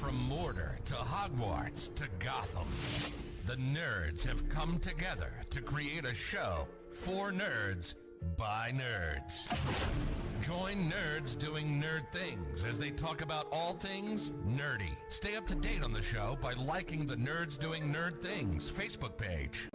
From Mordor to Hogwarts to Gotham, the nerds have come together to create a show for nerds by nerds. Join nerds doing nerd things as they talk about all things nerdy. Stay up to date on the show by liking the Nerds Doing Nerd Things Facebook page.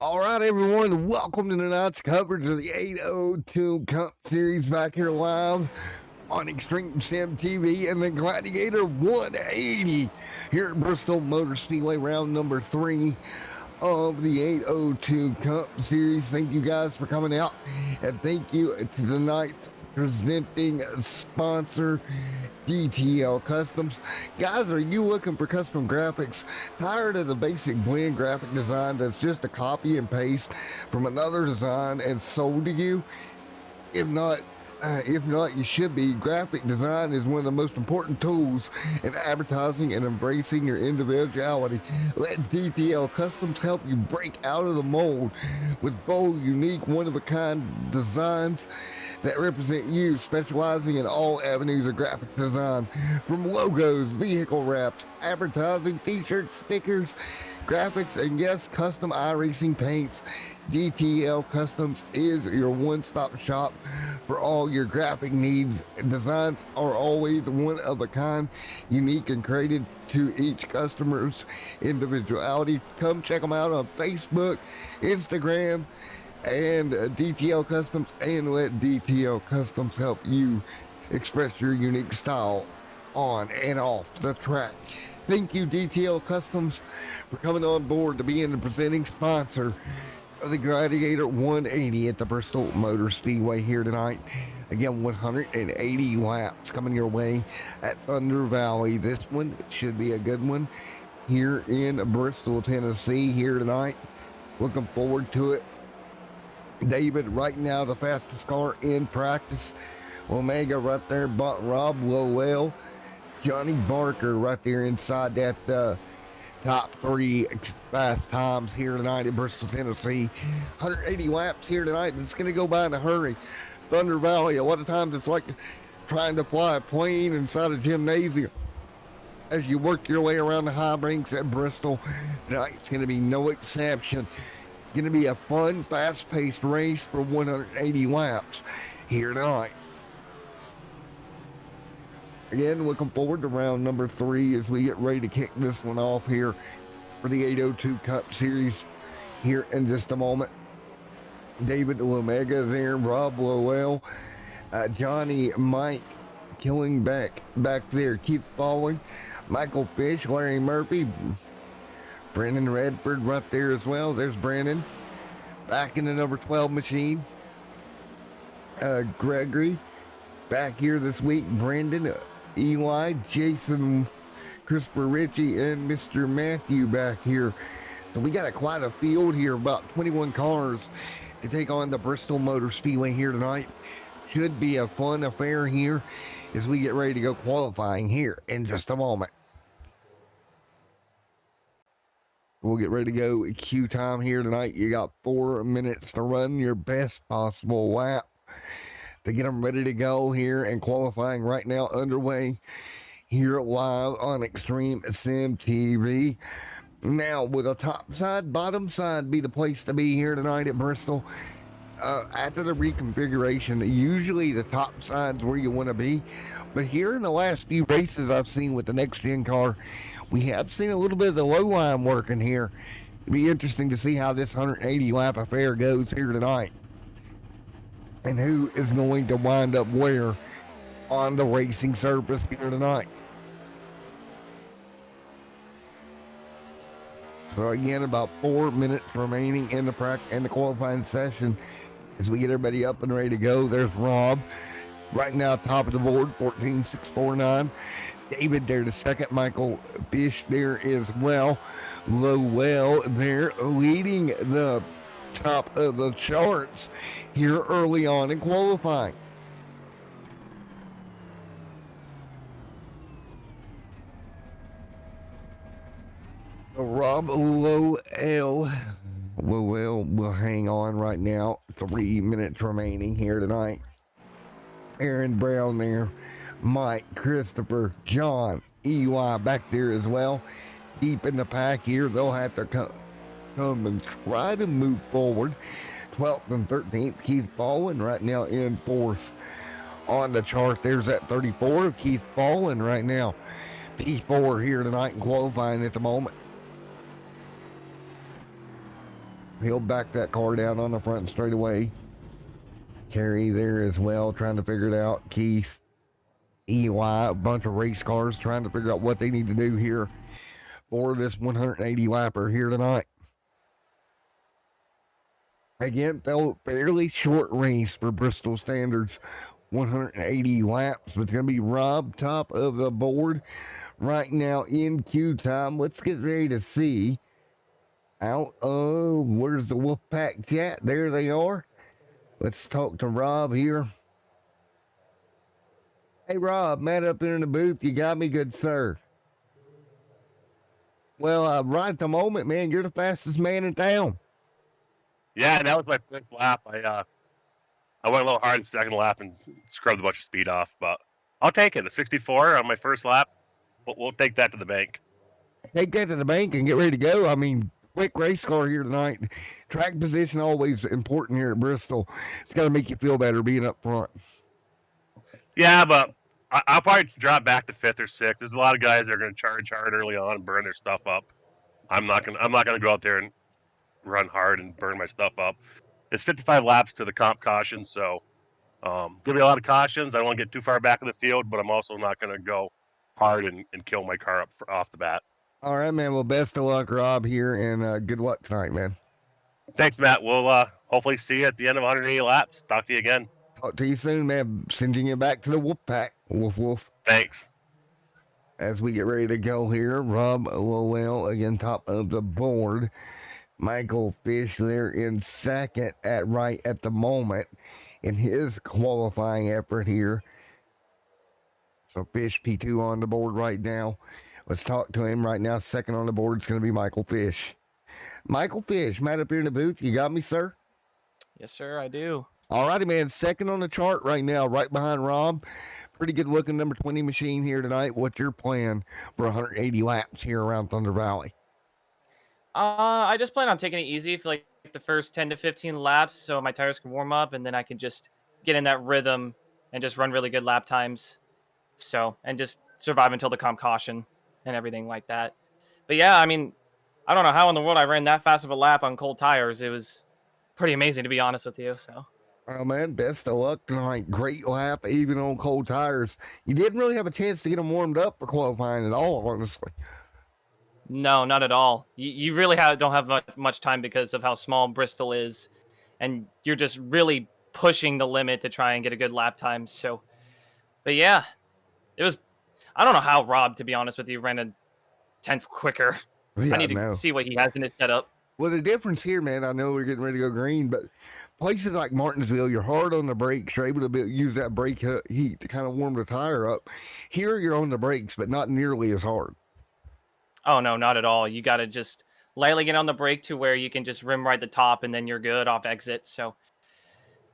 All right, everyone, welcome to tonight's coverage of the 802 Cup Series back here live on Extreme Sim TV and the Gladiator 180 here at Bristol Motor Speedway, round number 3 of the 802 Cup Series. Thank you guys for coming out, and thank you to tonight's presenting sponsor, DTL Customs. Guys, are you looking for custom graphics? Tired of the basic blend graphic design that's just a copy and paste from another design and sold to you? If not, you should be. Graphic design is one of the most important tools in advertising and embracing your individuality. Let DTL Customs help you break out of the mold with bold, unique, one-of-a-kind designs that represent you, specializing in all avenues of graphic design, from logos, vehicle wraps, advertising, t-shirts, stickers, graphics, and yes, custom iracing paints. DTL Customs is your one-stop shop for all your graphic needs. Designs are always one of a kind, unique, and created to each customer's individuality. Come check them out on Facebook, Instagram, and DTL Customs, and let DTL Customs help you express your unique style on and off the track. Thank you, DTL Customs, for coming on board to being the presenting sponsor of the Gladiator 180 at the Bristol Motor Speedway here tonight. Again, 180 laps coming your way at Thunder Valley. This one should be a good one here in Bristol, Tennessee here tonight. Looking forward to it. David, right now, the fastest car in practice. Omega right there, but Rob Lowell. Johnny Barker right there inside that top 3 fast times here tonight in Bristol, Tennessee. 180 laps here tonight, but it's going to go by in a hurry. Thunder Valley, a lot of times it's like trying to fly a plane inside a gymnasium. As you work your way around the high ranks at Bristol, tonight it's going to be no exception. Going to be a fun, fast-paced race for 180 laps here tonight. Again, looking forward to round number 3 as we get ready to kick this one off here for the 802 Cup Series here in just a moment. David Omega there, Rob Lowell, Johnny Mike Killingback back there, Keith Falling, Michael Fish, Larry Murphy, Brandon Redford right there as well. There's Brandon back in the number 12 machine. Gregory back here this week. Brandon Eli, Jason, Christopher Ritchie, and Mr. Matthew back here. So we got quite a field here, about 21 cars to take on the Bristol Motor Speedway here tonight. Should be a fun affair here as we get ready to go qualifying here in just a moment. We'll get ready to go queue time here tonight. You got 4 minutes to run your best possible lap to get them ready to go here, and qualifying right now underway here live on Extreme Sim TV. Now, will the top side, bottom side be the place to be here tonight at Bristol? After the reconfiguration, usually the top side's where you want to be. But here in the last few races I've seen with the next-gen car, we have seen a little bit of the low line working here. It'll be interesting to see how this 180-lap affair goes here tonight, and who is going to wind up where on the racing surface here tonight. So again, about 4 minutes remaining in the qualifying session as we get everybody up and ready to go. There's Rob right now, top of the board, 14.649. David there to second. Michael Fish there as well. Lowell there leading the top of the charts here early on in qualifying. Rob Lowell will hang on right now. 3 minutes remaining here tonight. Aaron Brown there. Mike, Christopher, John, Eli back there as well. Deep in the pack here. They'll have to come and try to move forward. 12th and 13th. Keith Baldwin right now in 4th on the chart. There's that 34 of Keith Baldwin right now. P4 here tonight in qualifying at the moment. He'll back that car down on the front straight away. Kerry there as well, trying to figure it out. Keith, Eli, a bunch of race cars trying to figure out what they need to do here for this 180 lapper here tonight. Again, fairly short race for Bristol standards, 180 laps. But it's going to be Rob top of the board right now in queue time. Let's get ready to see out of, where's the Wolfpack chat? There they are. Let's talk to Rob here. Hey, Rob, Matt up there in the booth. You got me, good sir. Well, right at the moment, man, you're the fastest man in town. Yeah, that was my first lap. I went a little hard in the second lap and scrubbed a bunch of speed off, but I'll take it. A 64 on my first lap. We'll take that to the bank. Take that to the bank and get ready to go. I mean, quick race car here tonight. Track position always important here at Bristol. It's got to make you feel better being up front. Yeah, but I'll probably drop back to 5th or 6th. There's a lot of guys that are going to charge hard early on and burn their stuff up. I'm not gonna go out there and run hard and burn my stuff up. It's 55 laps to the comp caution, so gonna be a lot of cautions. I don't want to get too far back in the field, but I'm also not going to go hard and kill my car up off the bat. All right, man. Well, best of luck, Rob, here, and good luck tonight, man. Thanks, Matt. We'll hopefully see you at the end of 180 laps. Talk to you again. Talk to you soon, man. Sending you back to the Wolfpack. Woof, woof. Thanks. As we get ready to go here, Rob Lowell again top of the board. Michael Fish there in second right at the moment in his qualifying effort here. So Fish P2 on the board right now. Let's talk to him right now. Second on the board is going to be Michael Fish. Michael Fish, Matt up here in the booth. You got me, sir? Yes, sir, I do. All righty, man. Second on the chart right now, right behind Rob. Pretty good looking number 20 machine here tonight. What's your plan for 180 laps here around Thunder Valley? I just plan on taking it easy for like the first 10 to 15 laps so my tires can warm up, and then I can just get in that rhythm and just run really good lap times. So, and just survive until the comp caution and everything like that. But yeah, I mean, I don't know how in the world I ran that fast of a lap on cold tires. It was pretty amazing, to be honest with you. So, oh man, best of luck tonight. Great lap, even on cold tires. You didn't really have a chance to get them warmed up for qualifying at all, honestly. No, not at all. You really don't have much time because of how small Bristol is, and you're just really pushing the limit to try and get a good lap time. So, but yeah, it was I don't know how Rob, to be honest with you, ran a 10th quicker. Yeah, I need to see what he has in his setup. Well, the difference here, man, I know we're getting ready to go green, but places like Martinsville, you're hard on the brakes. You're able to use that brake heat to kind of warm the tire up. Here, you're on the brakes, but not nearly as hard. Oh, no, not at all. You got to just lightly get on the brake to where you can just rim right the top, and then you're good off exit. So,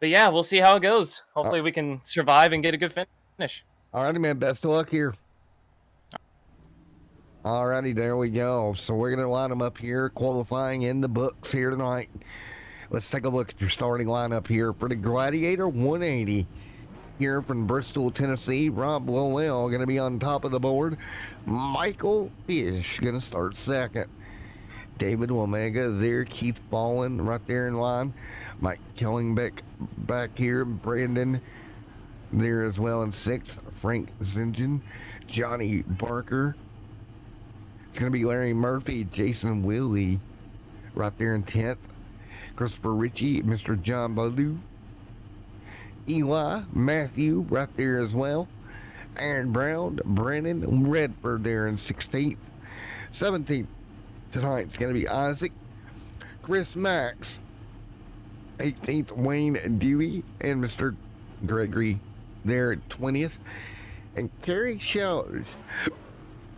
but yeah, we'll see how it goes. Hopefully we can survive and get a good finish. All righty, man. Best of luck here. All righty, there we go. So we're going to line them up here, qualifying in the books here tonight. Let's take a look at your starting lineup here for the Gladiator 180. Here from Bristol, Tennessee, Rob Lowell going to be on top of the board. Michael Fish going to start second. David Omega there, Keith Ballin right there in line. Mike Kellingbeck back here, Brandon there as well in sixth. Frank Zingen, Johnny Barker. It's going to be Larry Murphy, Jason Willie right there in 10th. Christopher Ritchie, Mr. John Ballou. Eli, Matthew right there as well. Aaron Brown, Brandon Redford there in 16th. 17th tonight's going to be Isaac, Chris Max. 18th, Wayne Dewey and Mr. Gregory there at 20th. And Kerry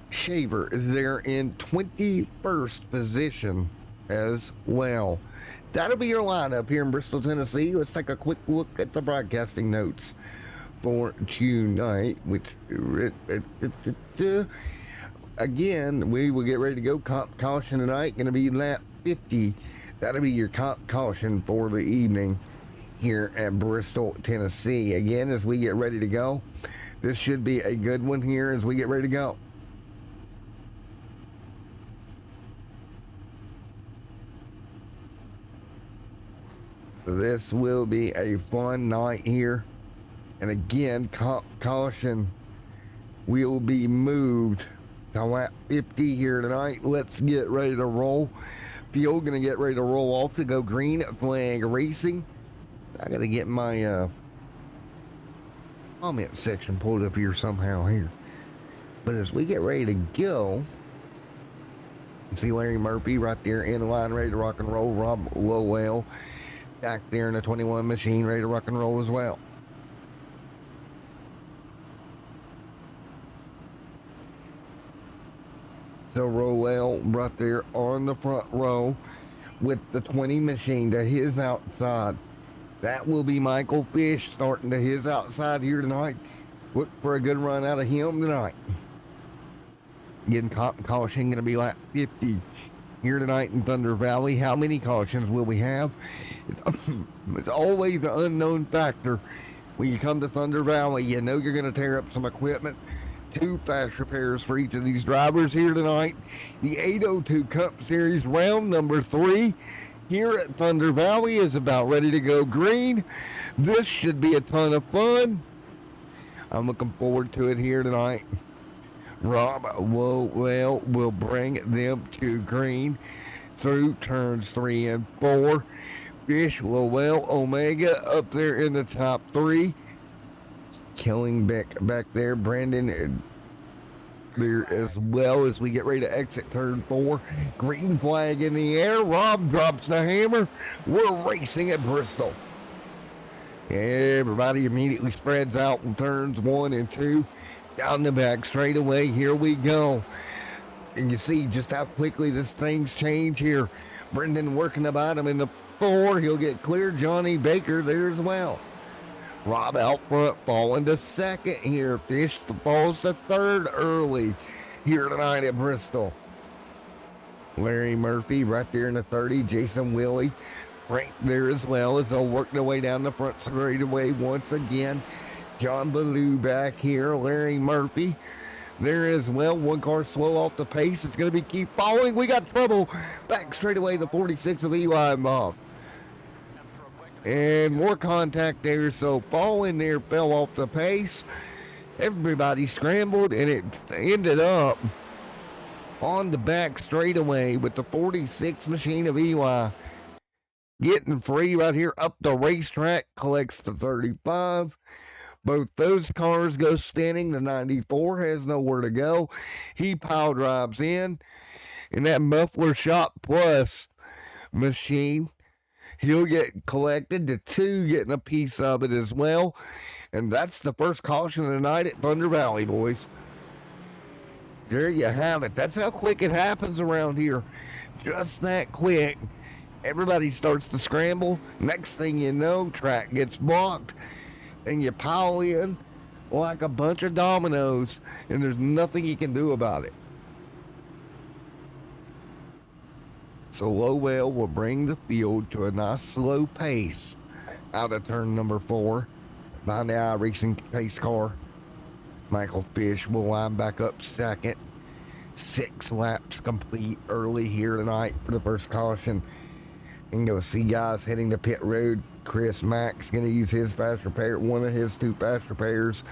Shaver is there in 21st position as well. That'll be your lineup here in Bristol, Tennessee. Let's take a quick look at the broadcasting notes for tonight, which again, we will get ready to go. Comp caution tonight going to be lap 50. That'll be your comp caution for the evening here at Bristol, Tennessee. Again, as we get ready to go, this should be a good one here as we get ready to go. This will be a fun night here. And again, caution will be moved to lap 50 here tonight. Let's get ready to roll. Field going to get ready to roll off to go green flag racing. I got to get my comment section pulled up here somehow here. But as we get ready to go, you see Larry Murphy right there in the line, ready to rock and roll. Rob Lowell back there in the 21 machine, ready to rock and roll as well. So Rowell right there on the front row with the 20 machine to his outside. That will be Michael Fish starting to his outside here tonight. Look for a good run out of him tonight. Again, caution going to be lap 50 here tonight in Thunder Valley. How many cautions will we have? It's always an unknown factor. When you come to Thunder Valley, you know you're going to tear up some equipment. 2 fast repairs for each of these drivers here tonight. The 802 Cup Series round number 3 here at Thunder Valley is about ready to go green. This should be a ton of fun. I'm looking forward to it here tonight. Rob Lowell will bring them to green through turns 3 and 4. Fish, Lowell, Omega up there in the top 3. Kellingbeck back there. Brandon there as well as we get ready to exit turn 4. Green flag in the air. Rob drops the hammer. We're racing at Bristol. Everybody immediately spreads out in turns 1 and 2. Down the back straightaway. Here we go. And you see just how quickly this thing's change here. Brendan working the bottom in the 4. He'll get clear. Johnny Baker there as well. Rob out front falling to second here. Fish falls to third early here tonight at Bristol. Larry Murphy right there in the 30. Jason Willie right there as well as they'll work their way down the front straightaway once again. John Ballou back here. Larry Murphy there as well. One car slow off the pace. It's going to be Keith following. We got trouble. Back straightaway the 46 of Eli Bob. And more contact there, so falling there fell off the pace. Everybody scrambled, and it ended up on the back straightaway with the 46 machine of Eli getting free right here up the racetrack, collects the 35. Both those cars go spinning. The 94 has nowhere to go. He pile drives in. And that Muffler Shop Plus machine, he'll get collected. The 2 getting a piece of it as well. And that's the first caution of the night at Thunder Valley, boys. There you have it. That's how quick it happens around here. Just that quick. Everybody starts to scramble. Next thing you know, track gets blocked. And you pile in like a bunch of dominoes. And there's nothing you can do about it. So Lowell will bring the field to a nice slow pace out of turn number 4 behind the iracing pace car. Michael Fish will line back up second. 6 laps complete early here tonight for the first caution. And go see guys heading to pit road. Chris Mack's going to use his fast repair, one of his 2 fast repairs.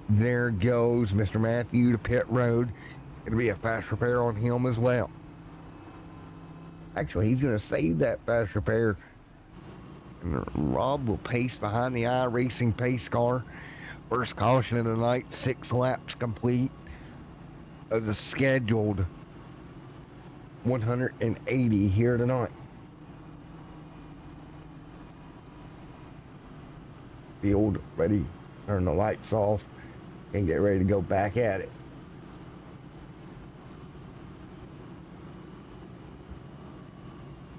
There goes Mr. Matthew to pit road. It'll be a fast repair on him as well. Actually, he's going to save that fast repair. And Rob will pace behind the iracing pace car. First caution of the night, 6 laps complete of the scheduled 180 here tonight. Field ready, turn the lights off and get ready to go back at it.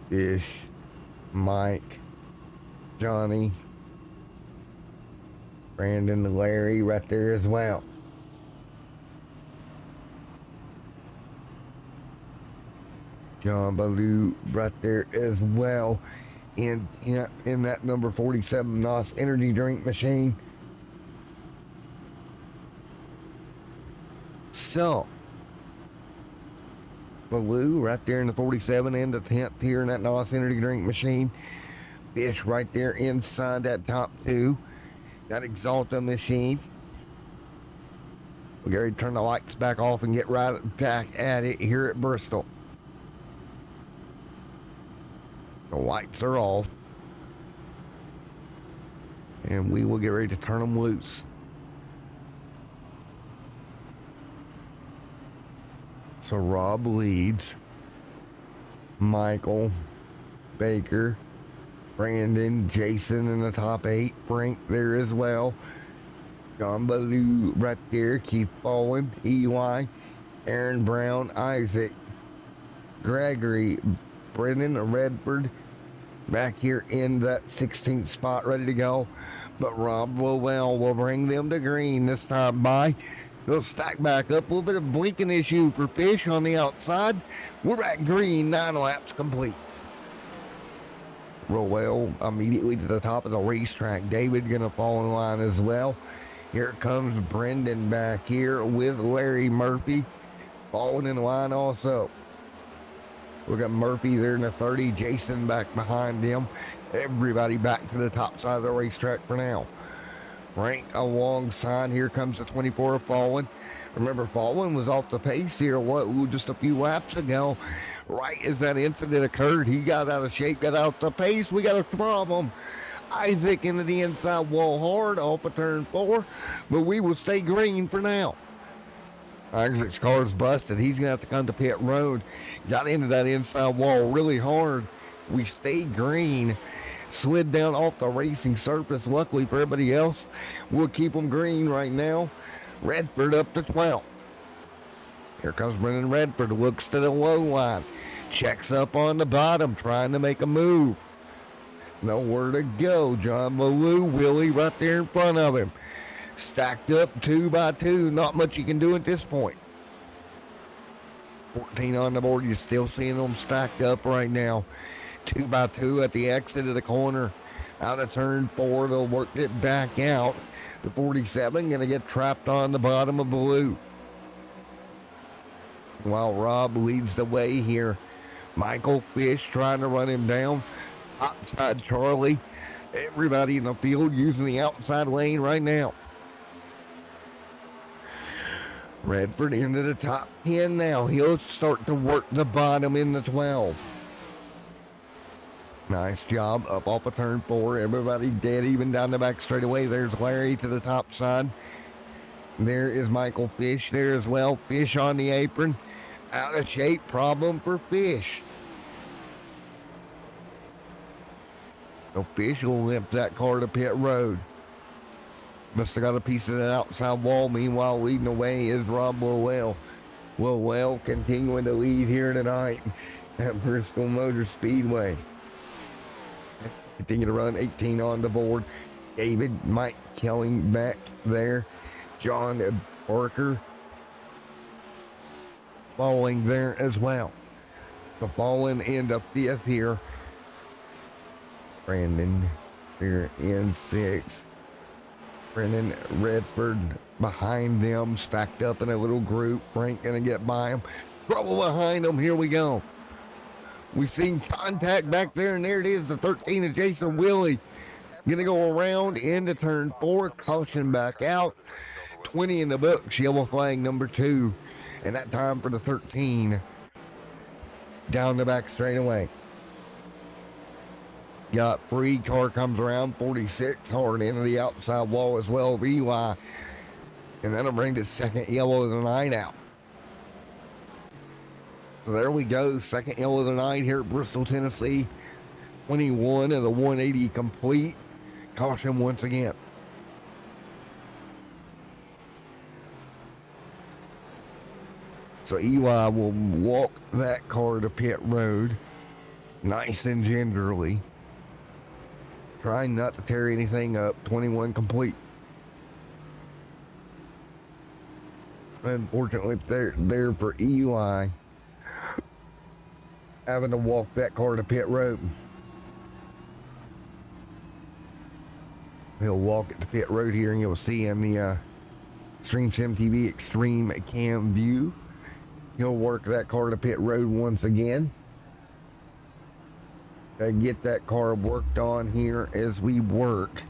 Fish, Mike, Johnny, Brandon and Larry right there as well. John Ballou right there as well in that number 47 NOS energy drink machine. So Ballou right there in the 47 and the 10th here in that NOS energy drink machine. Fish right there inside that top 2. That Exalta machine. We're going to turn the lights back off and get right back at it here at Bristol. The lights are off. And we will get ready to turn them loose. So Rob leads. Michael, Baker, Brandon, Jason in the top 8. Frank there as well. John Ballou right there. Keith Bowen, EY, Aaron Brown, Isaac, Gregory, Brennan, Redford back here in that 16th spot ready to go. But Rob Lowell will bring them to green this time by. They'll stack back up. A little bit of blinking issue for Fish on the outside. We're at green, 9 laps complete. Lowell immediately to the top of the racetrack. David gonna fall in line as well. Here comes Brendan back here with Larry Murphy falling in line also. We got Murphy there in the 30, Jason back behind him. Everybody back to the top side of the racetrack for now. Frank alongside. Here comes the 24 of Fallon. Remember, Fallon was off the pace here just a few laps ago. Right as that incident occurred, he got out of shape, got out the pace. We got a problem. Isaac into the inside wall hard off of turn 4, but we will stay green for now. Isaac's car's busted. He's going to have to come to pit road. Got into that inside wall really hard. We stay green. Slid down off the racing surface. Luckily for everybody else, we'll keep them green right now. Redford up to 12th. Here comes Brendan Redford. Looks to the low line. Checks up on the bottom, trying to make a move. Nowhere to go. John Ballou, Willie right there in front of him. Stacked up 2 by 2. Not much you can do at this point. 14 on the board. You're still seeing them stacked up right now. 2 by 2 at the exit of the corner. Out of turn 4. They'll work it back out. The 47 going to get trapped on the bottom of Ballou. While Rob leads the way here. Michael Fish trying to run him down. Outside Charlie. Everybody in the field using the outside lane right now. Redford into the top 10 now. He'll start to work the bottom in the 12. Nice job up off of turn 4. Everybody dead even down the back straightaway. There's Larry to the top side. There is Michael Fish there as well. Fish on the apron. Out of shape, problem for Fish. So Fish will limp that car to pit road. Must have got a piece of that outside wall. Meanwhile, leading the way is Rob Lowell. Lowell continuing to lead here tonight at Bristol Motor Speedway. Continue to run 18 on the board. David, Mike Kelly back there. John Barker following there as well. The falling into 5th here. Brandon here in 6th. Brendan Redford behind them, stacked up in a little group. Frank gonna get by him. Trouble behind them. Here we go. We seen contact back there, and there it is, the 13 of Jason Willie. Gonna go around into turn 4, caution back out. 20 in the books, yellow flag number 2. And that time for the 13. Down the back straightaway. Got free, car comes around, 46, hard into the outside wall as well of Eli. And that'll bring the second yellow of the night out. So there we go, second yellow of the night here at Bristol, Tennessee. 21 of the 180 complete. Caution once again. So Eli will walk that car to pit road, nice and gingerly. Trying not to tear anything up. 21 complete. Unfortunately, there for Eli, having to walk that car to pit road. He'll walk it to pit road here, and you'll see in the Stream Sim TV Extreme Cam View. He'll work that car to pit road once again. Get that car worked on here as we work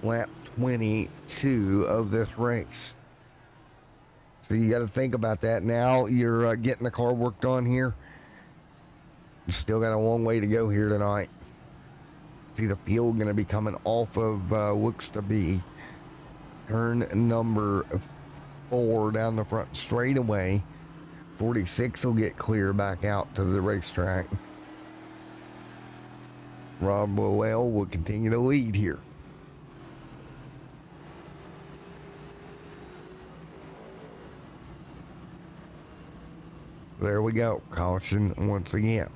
lap 22 of this race. So you got to think about that. Now you're getting the car worked on here. You still got a long way to go here tonight. See the field going to be coming off of looks to be turn number 4 down the front straightaway. 46 will get clear back out to the racetrack. Rob Lowell will continue to lead here. There we go. Caution once again.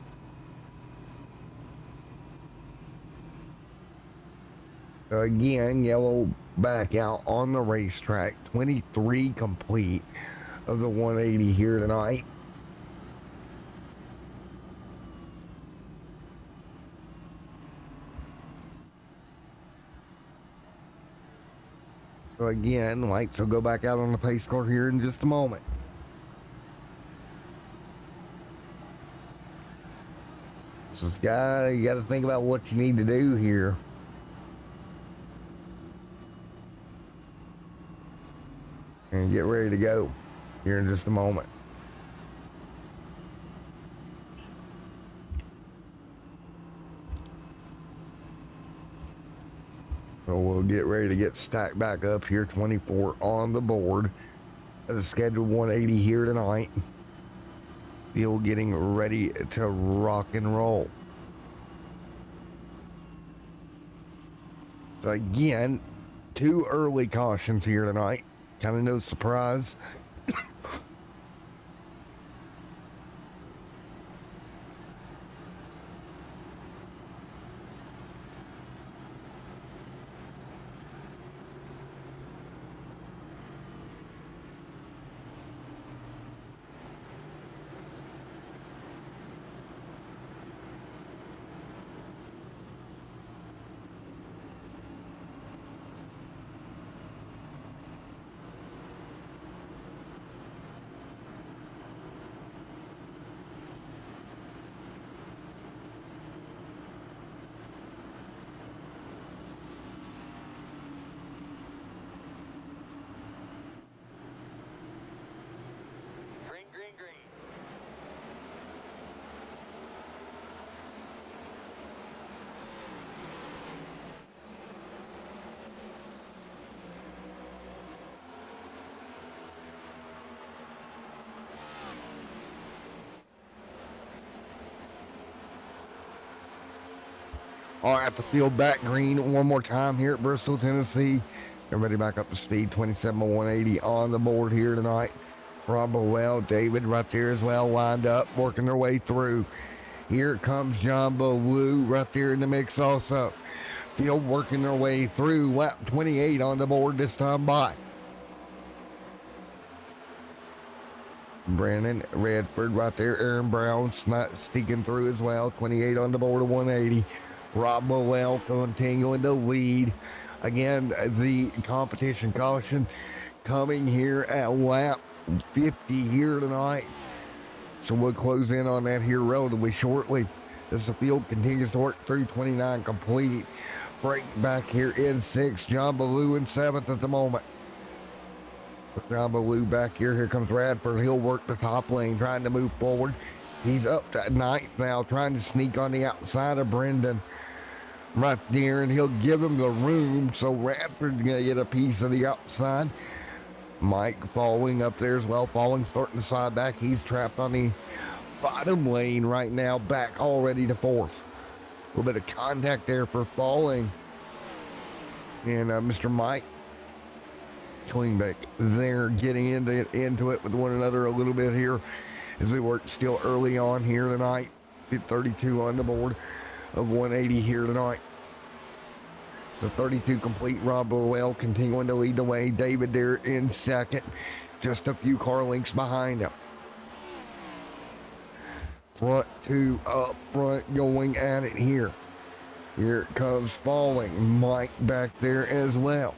So again, yellow back out on the racetrack. 23 complete of the 180 here tonight. So again, lights will go back out on the pace car here in just a moment. So you got to think about what you need to do here. And get ready to go here in just a moment. So we'll get ready to get stacked back up here. 24 on the board. The scheduled 180 here tonight. Field getting ready to rock and roll. So again, 2 early cautions here tonight. Kind of no surprise. All right, the field back green one more time here at Bristol, Tennessee. Everybody back up to speed. 27 180 on the board here tonight. Rob Bowell, David right there as well, lined up, working their way through. Here comes John Bowell right there in the mix also. Field working their way through. Lap 28 on the board this time by. Brandon Redford right there. Aaron Brown sneaking through as well. 28 on the board of 180. Rob Bowell continuing to lead. Again, the competition caution coming here at lap 50 here tonight. So we'll close in on that here relatively shortly as the field continues to work through. 29 complete. Frank back here in 6th. John Ballou in 7th at the moment. With John Ballou back here. Here comes Radford. He'll work the top lane, trying to move forward. He's up to 9th now, trying to sneak on the outside of Brendan right there, and he'll give him the room. So Radford's going to get a piece of the outside. Mike following up there as well. Falling, starting to slide back. He's trapped on the bottom lane right now, back already to 4th. A little bit of contact there for Falling. And Mr. Mike Klingbeck there getting into it with one another a little bit here as we work still early on here tonight. 32 on the board of 180 here tonight. The 32 complete. Rob Bowell continuing to lead the way. David there in 2nd, just a few car lengths behind him. Front 2 up front going at it here. Here it comes Falling. Mike back there as well.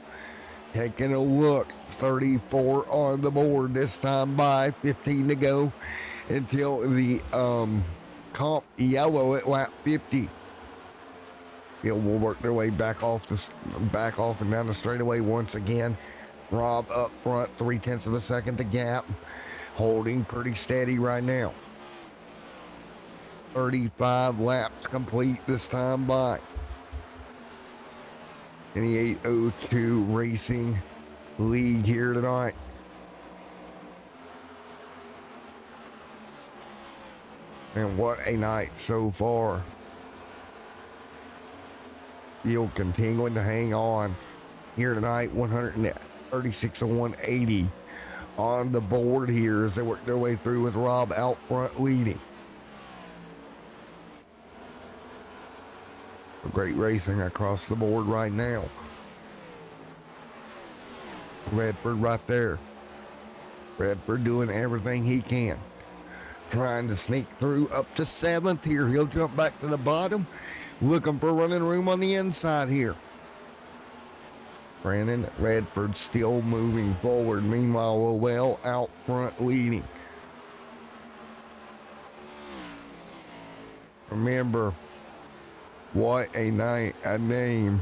Taking a look. 34 on the board this time by. 15 to go until the comp yellow at lap 50. Field will work their way back off and down the straightaway once again. Rob up front, 0.3 of a second to gap, holding pretty steady right now. 35 laps complete this time by. In the 802 Racing League here tonight. And what a night so far. Field continuing to hang on here tonight. 136 to 180 on the board here as they work their way through with Rob out front leading. Great racing across the board right now. Redford right there. Redford doing everything he can. Trying to sneak through up to 7th here. He'll jump back to the bottom. Looking for running room on the inside here. Brandon Redford still moving forward. Meanwhile, Lowell out front leading. Remember, what a name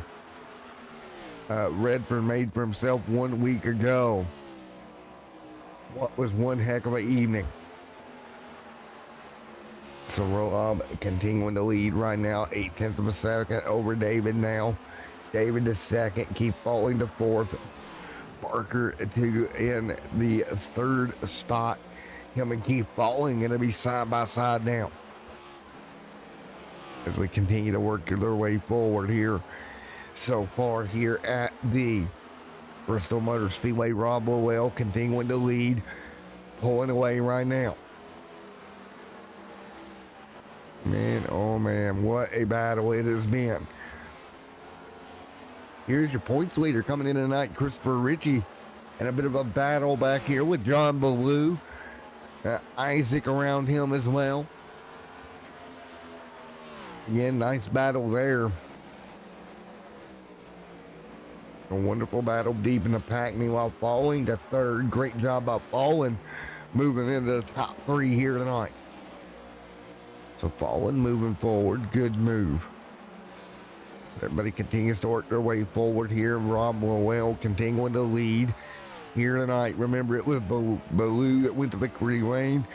Redford made for himself 1 week ago. What was one heck of an evening. So Rob continuing to lead right now, 0.8 of a second over David now. David to 2nd, keep falling to 4th. Parker in the 3rd spot. Him and Keith Falling going to be side by side now as we continue to work their way forward here. So far here at the Bristol Motor Speedway, Rob Lowell continuing to lead, pulling away right now. Man, oh man, what a battle it has been. Here's your points leader coming in tonight, Christopher Ritchie, and a bit of a battle back here with John Ballou. Isaac around him as well. Again, nice battle there. A wonderful battle deep in the pack. Meanwhile, Falling to 3rd. Great job by Falling, moving into the top 3 here tonight. So Falling moving forward. Good move. Everybody continues to work their way forward here. Rob Lowell continuing to lead here tonight. Remember, it was Ballou that went to victory lane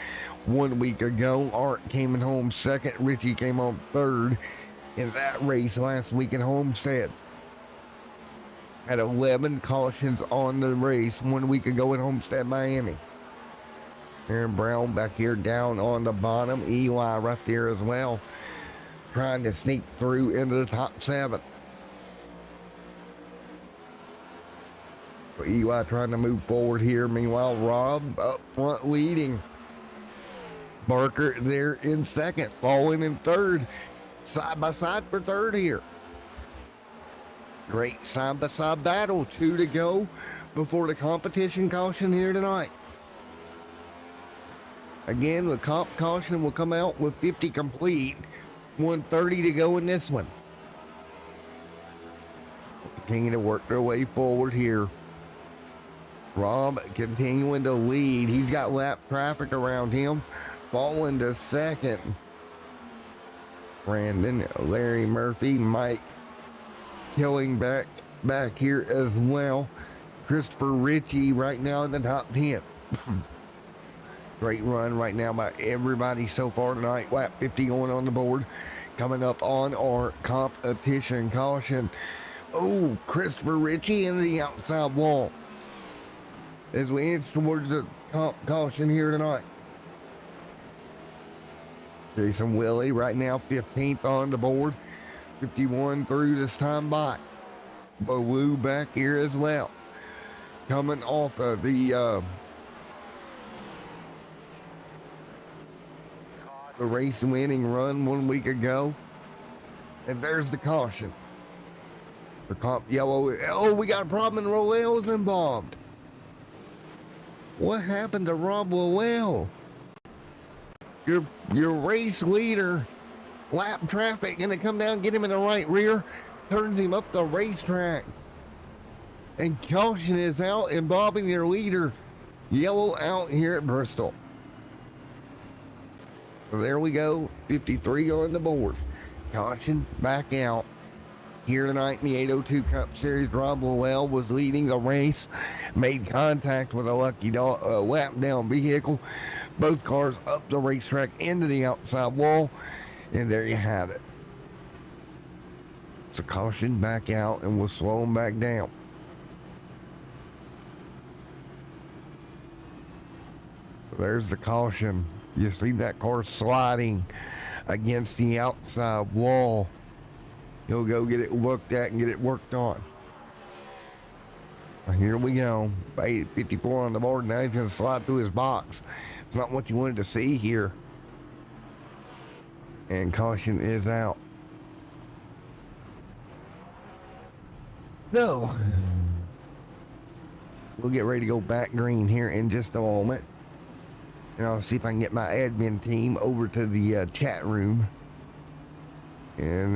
1 week ago. Art came in home 2nd. Richie came on 3rd in that race last week in Homestead. Had 11 cautions on the race 1 week ago in Homestead, Miami. Aaron Brown back here down on the bottom. Eli right there as well. trying to sneak through into the top 7. Eli trying to move forward here. Meanwhile, Rob up front leading. Barker there in second, following in third. Side by side for third here. Great side by side battle. 2 to go before the competition caution here tonight. Again, the comp caution will come out with 50 complete. 130 to go in this one. Continue to work their way forward here. Rob continuing to lead. He's got lap traffic around him. Falling to second. Brandon, Larry Murphy, Mike Killing back here as well. Christopher Ritchie right now in the top 10. Great run right now by everybody so far tonight. Lap 50 going on the board. Coming up on our competition caution. Oh, Christopher Ritchie into the outside wall as we inch towards the caution here tonight. Jason Willie right now 15th on the board. 51 through this time by. Bowoo back here as well. Coming off of the race winning run 1 week ago. And there's the caution. The comp yellow. Oh, we got a problem and Roell's involved. What happened to Rob Roell? Your race leader, lap traffic, gonna come down, get him in the right rear, turns him up the racetrack. And caution is out, involving your leader, yellow out here at Bristol. So there we go, 53 on the board. Caution back out. Here tonight in the 802 Cup Series, Rob Roell was leading the race, made contact with a lucky lap down vehicle. Both cars up the racetrack into the outside wall, and there you have it. So caution back out, and we'll slow them back down. There's the caution. You see that car sliding against the outside wall. He'll go get it looked at and get it worked on. Here we go. 54 on the board. Now he's going to slide through his box. It's not what you wanted to see here. And caution is out. So, we'll get ready to go back green here in just a moment. And I'll see if I can get my admin team over to the chat room. And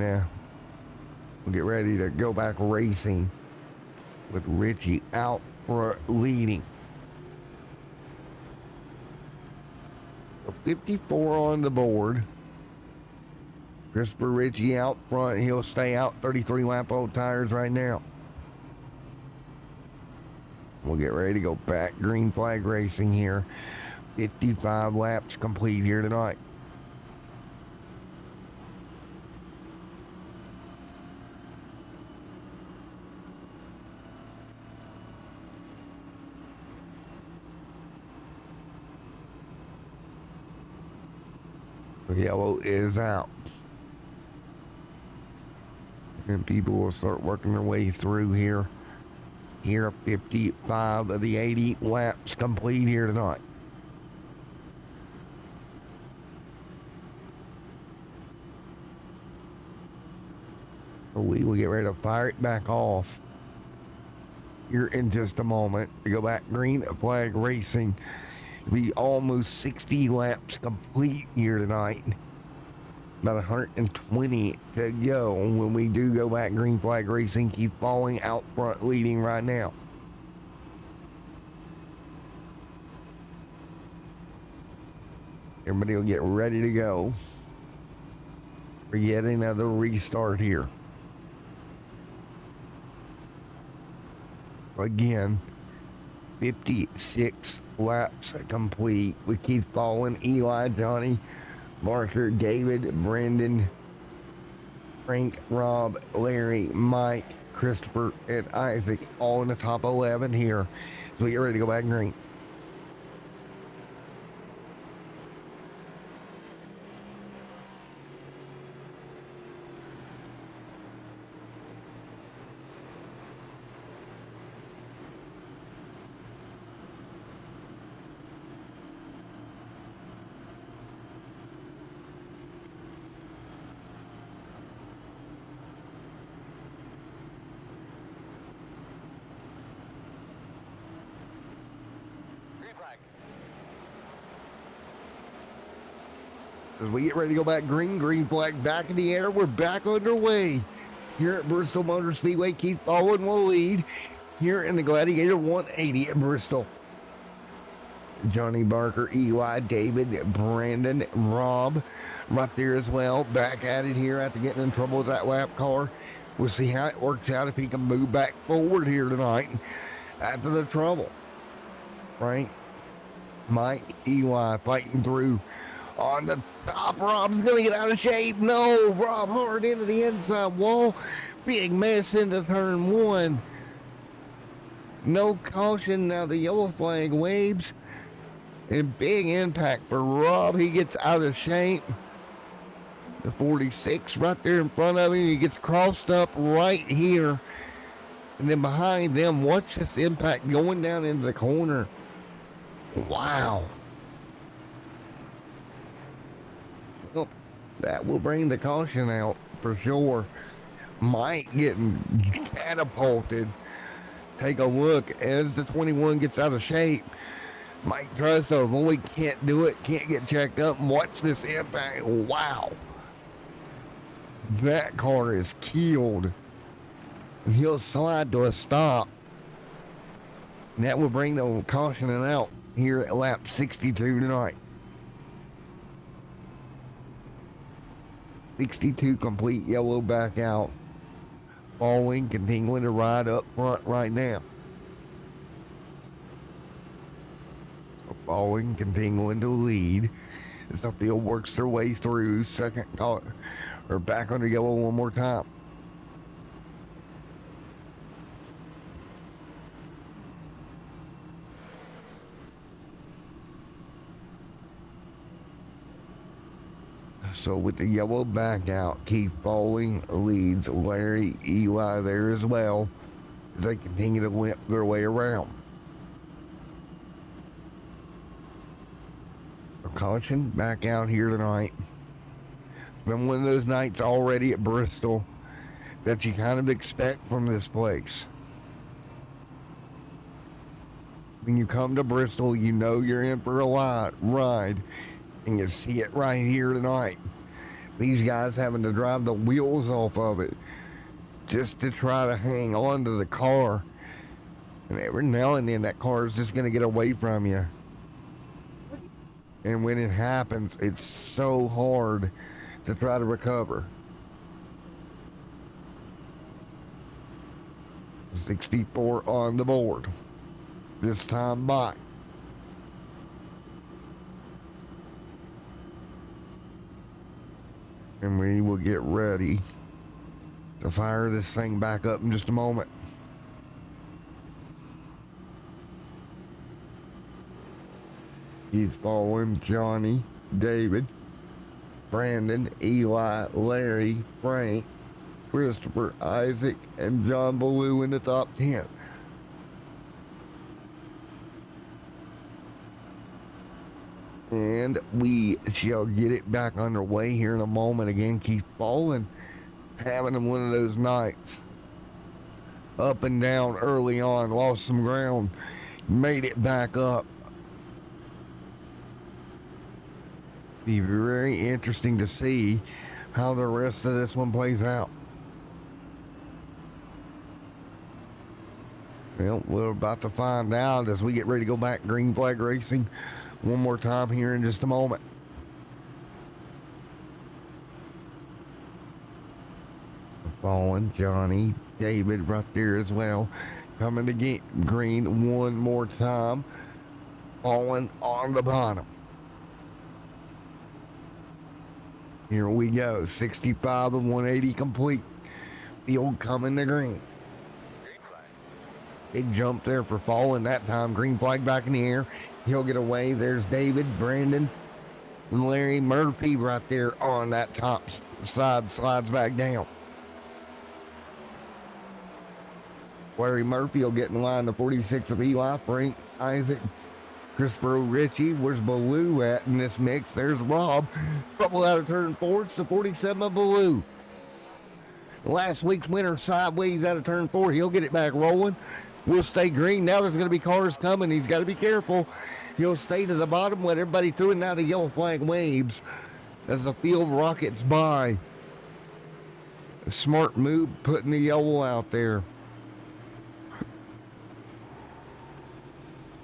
we'll get ready to go back racing with Richie out for leading. 54 on the board. Christopher Ritchie out front. He'll stay out 33 lap old tires right now. We'll get ready to go back green flag racing here. 55 laps complete here tonight. Yellow is out. And people will start working their way through here. Here, 55 of the 80 laps complete here tonight. So we will get ready to fire it back off here in just a moment to go back green flag racing. Be almost 60 laps complete here tonight. About 120 to go when we do go back green flag racing. Keith Falling out front leading right now. Everybody will get ready to go for yet another restart here. Again, 56 laps complete with Keith Fallen, Eli, Johnny, Marker, David, Brendan, Frank, Rob, Larry, Mike, Christopher, and Isaac all in the top 11 here. So we get ready to go back green. As we get ready to go back green flag back in the air, we're back underway. Here at Bristol Motor Speedway, Keith Baldwin will lead here in the Gladiator 180 at Bristol. Johnny Barker, EY, David, Brandon, Rob, right there as well. Back at it here after getting in trouble with that lap car. We'll see how it works out if he can move back forward here tonight after the trouble. Right? Mike, EY fighting through on the top. Rob's going to get out of shape. No, Rob hard into the inside wall. Big mess into turn one. No caution. Now the yellow flag waves. And big impact for Rob. He gets out of shape. The 46 right there in front of him. He gets crossed up right here. And then behind them, watch this impact going down into the corner. Wow. Well, that will bring the caution out for sure. Mike getting catapulted. Take a look as the 21 gets out of shape. Mike tries to avoid, can't do it, can't get checked up, and watch this impact. Wow. That car is killed. He'll slide to a stop. And that will bring the cautioning out here at lap 62 tonight. 62 complete, yellow back out. Baldwin continuing to ride up front right now. Baldwin continuing to lead as the field works their way through second car, or back under yellow one more time. So with the yellow back out, Keith Baldwin leads Larry EY there as well as they continue to limp their way around. Caution back out here tonight. Been one of those nights already at Bristol that you kind of expect from this place. When you come to Bristol, you know you're in for a ride, and you see it right here tonight. These guys having to drive the wheels off of it just to try to hang on to the car. And every now and then that car is just going to get away from you. And when it happens, it's so hard to try to recover. 64 on the board. This time by. And we will get ready to fire this thing back up in just a moment. He's following Johnny, David, Brandon, Eli, Larry, Frank, Christopher, Isaac, and John Ballou in the top 10. And we shall get it back underway here in a moment. Again, Keith Baldwin having one of those nights. Up and down early on, lost some ground, made it back up. Be very interesting to see how the rest of this one plays out. Well, we're about to find out as we get ready to go back green flag racing one more time here in just a moment. Fallen Johnny, David right there as well. Coming to get green one more time. Fallen on the bottom. Here we go, 65 and 180 complete. Field coming to green. Big jump there for Fallen that time. Green flag back in the air. He'll get away. There's David, Brandon, and Larry Murphy right there on that top side. Slides back down. Larry Murphy will get in line. The 46 of Eli, Frank, Isaac, Christopher Ritchie. Where's Ballou at in this mix? There's Rob. Trouble out of turn 4. It's the 47 of Ballou. Last week's winner sideways out of turn 4. He'll get it back rolling. We'll stay green. Now there's going to be cars coming. He's got to be careful. He'll stay to the bottom, let everybody through, and now the yellow flag waves. as the field rockets by. A smart move putting the yellow out there.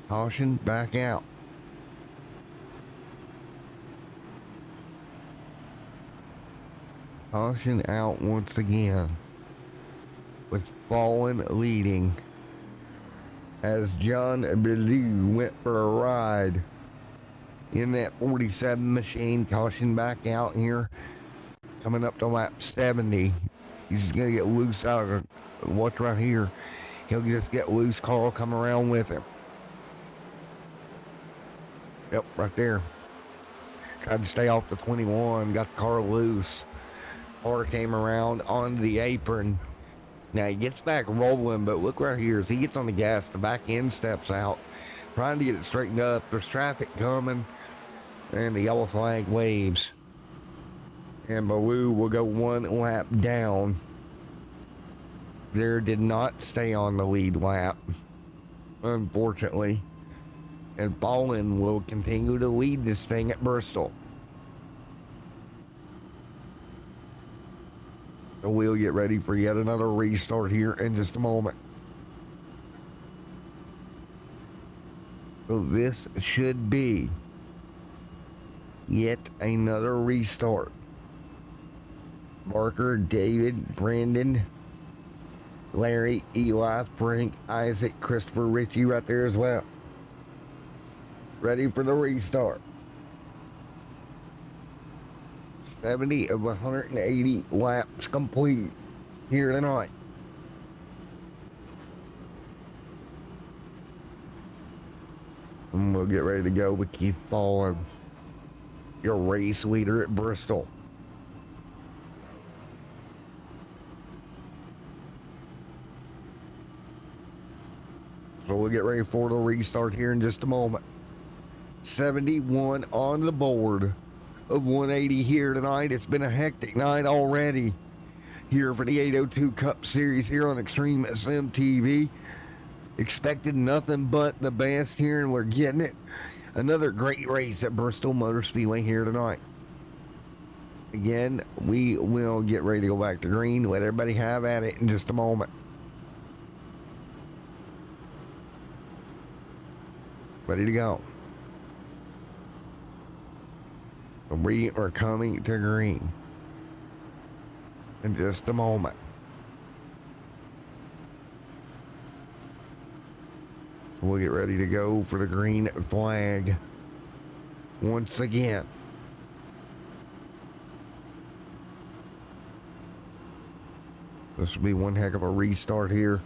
Caution back out. Caution out once again, with Fallen leading as John Bellew went for a ride in that 47 machine. Caution back out here, coming up to lap 70. He's going to get loose out of, watch right here, he'll just get loose. Carl come around with him. Yep, right there. Tried to stay off the 21, got the car loose. Car came around on the apron. Now he gets back rolling, but look right here, as he gets on the gas, the back end steps out, trying to get it straightened up. There's traffic coming, and the yellow flag waves. And Baloo will go one lap down. There did not stay on the lead lap, unfortunately. And Fallen will continue to lead this thing at Bristol. So we'll get ready for yet another restart here in just a moment. So this should be yet another restart. Barker, David, Brandon, Larry, Eli, Frank, Isaac, Christopher, Richie right there as well. Ready for the restart. 70 of 180 laps complete here tonight. And we'll get ready to go with Keith Fallen, your race leader at Bristol. So we'll get ready for the restart here in just a moment. 71 on the board of 180 here tonight. It's been a hectic night already here for the 802 Cup Series here on Extreme Sim TV. Expected nothing but the best here, and we're getting it. Another great race at Bristol Motor Speedway here tonight. Again, we will get ready to go back to green. Let everybody have at it in just a moment. Ready to go. We are coming to green in just a moment. We'll get ready to go for the green flag once again. This will be one heck of a restart here.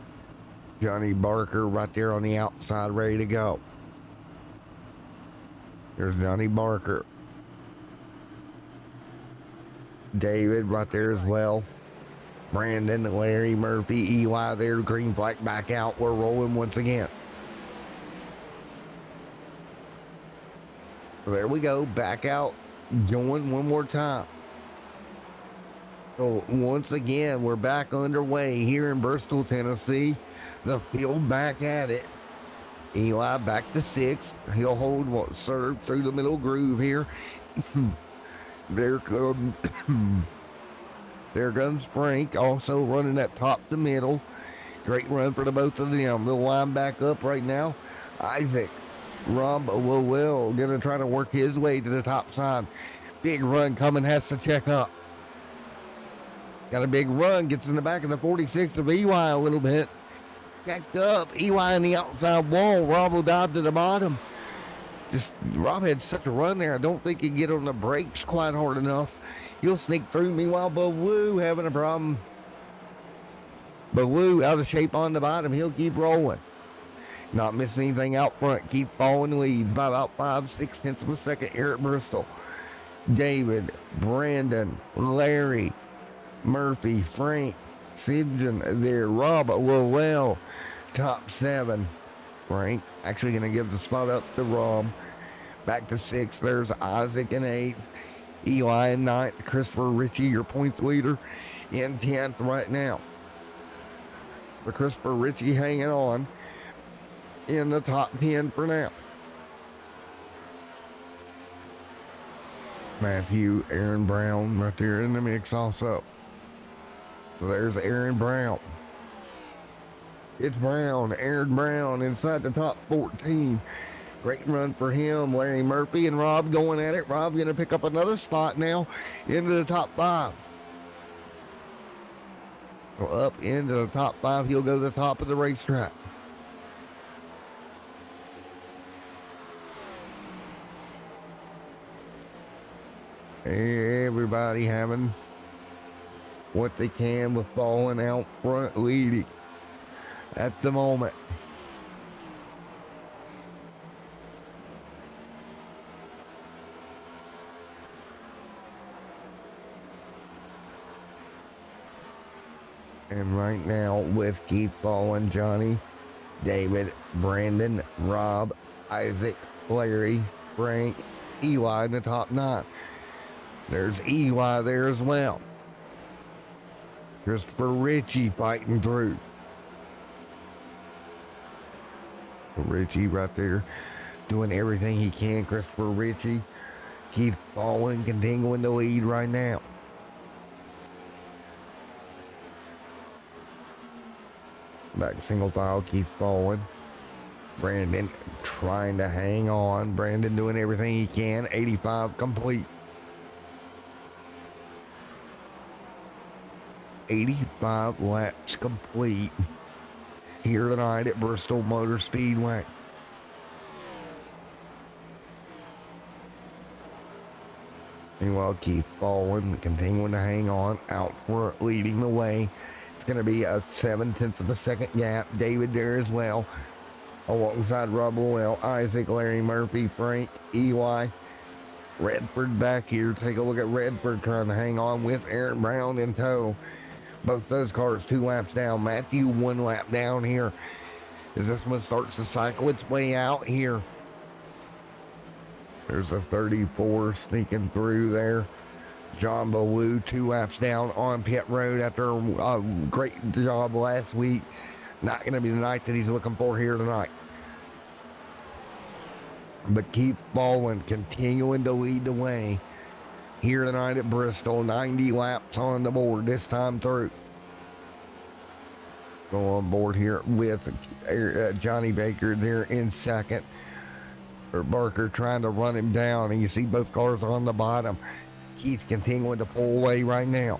Johnny Barker right there on the outside, ready to go. There's Johnny Barker. David right there as well. Brandon, Larry, Murphy, Eli there. Green flag back out. We're rolling once again. So there we go. Back out. Going one more time. So once again, we're back underway here in Bristol, Tennessee. The field back at it. Eli back to sixth. He'll hold serve through the middle groove here. There comes Frank, also running that top to middle. Great run for the both of them. They'll line back up right now. Isaac, Rob will gonna try to work his way to the top side. Big run coming, has to check up. Got a big run, gets in the back of the 46 of EY a little bit. Checked up, EY on the outside wall. Rob will dive to the bottom. Rob had such a run there. I don't think he'd get on the brakes quite hard enough. He'll sneak through. Meanwhile, Baloo having a problem. Baloo out of shape on the bottom. He'll keep rolling. Not missing anything out front. Keep falling leads by about 5/6 of a second here at Bristol. David, Brandon, Larry, Murphy, Frank, Sidgen there. Rob Lowell, top 7. Frank actually going to give the spot up to Rob. Back to 6th. There's Isaac in 8th. Eli in 9th. Christopher Ritchie, your points leader, in 10th right now. For Christopher Ritchie hanging on in the top 10 for now. Matthew, Aaron Brown right there in the mix also. So there's Aaron Brown. It's Brown, Aaron Brown inside the top 14. Great run for him. Larry Murphy and Rob going at it. Rob going to pick up another spot now into the top 5. So up into the top 5, he'll go to the top of the racetrack. Everybody having what they can with falling out front leading at the moment. And right now with Keith Ballin, Johnny, David, Brandon, Rob, Isaac, Larry, Frank, Eli in the top 9. There's Eli there as well. Christopher Ritchie fighting through. Ritchie right there doing everything he can. Christopher Ritchie. Keith Ballin continuing to lead right now. Back single file, Keith Ballin. Brandon trying to hang on. Brandon doing everything he can. 85 complete. 85 laps complete here tonight at Bristol Motor Speedway. Meanwhile, Keith Ballin continuing to hang on out front, leading the way. It's going to be a 0.7 of a second gap. David there as well, alongside Rob Llewell, Isaac, Larry Murphy, Frank, Eli, Redford back here. Take a look at Redford trying to hang on with Aaron Brown in tow. Both those cars 2 laps down. Matthew 1 lap down here as this one starts to cycle its way out here. There's a 34 sneaking through there. John Ballou 2 laps down on pit road after a great job last week. Not going to be the night that he's looking for here tonight. But Keith Ballin continuing to lead the way here tonight at Bristol. 90 laps on the board this time through. Go on board here with Johnny Baker there in second. Or Barker trying to run him down, and you see both cars on the bottom. Keith continuing to pull away right now.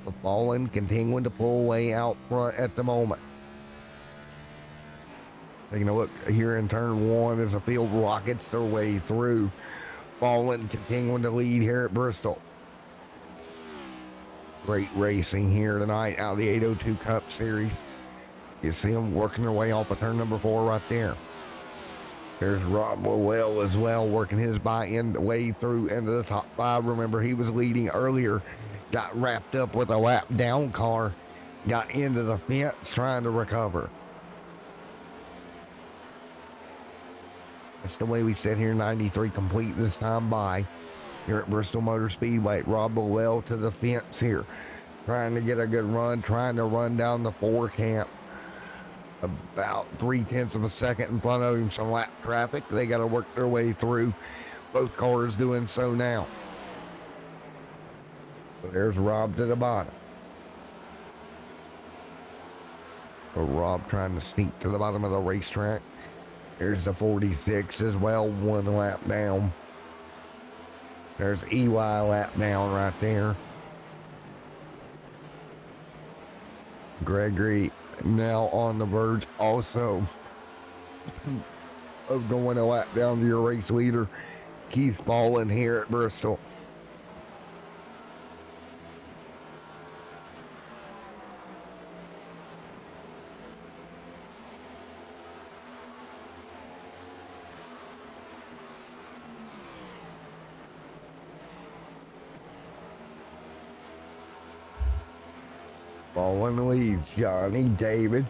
The Ballin continuing to pull away out front at the moment. Taking a look here in turn 1 as the field rockets their way through. Ballin continuing to lead here at Bristol. Great racing here tonight out of the 802 Cup Series. You see them working their way off of turn number 4 right there. There's Rob Llewell as well, working his way through into the top 5. Remember, he was leading earlier, got wrapped up with a lap down car, got into the fence trying to recover. That's the way we sit here, 93 complete this time by here at Bristol Motor Speedway. Rob Llewell to the fence here, trying to get a good run, trying to run down the 4 camp. About 0.3 of a second in front of him, some lap traffic. They got to work their way through. Both cars doing so now. So there's Rob to the bottom. So Rob trying to sneak to the bottom of the racetrack. There's the 46 as well, 1 lap down. There's EY lap down right there. Gregory now on the verge also of going a lap down to your race leader, Keith Ballin here at Bristol. Ballin leads Johnny, David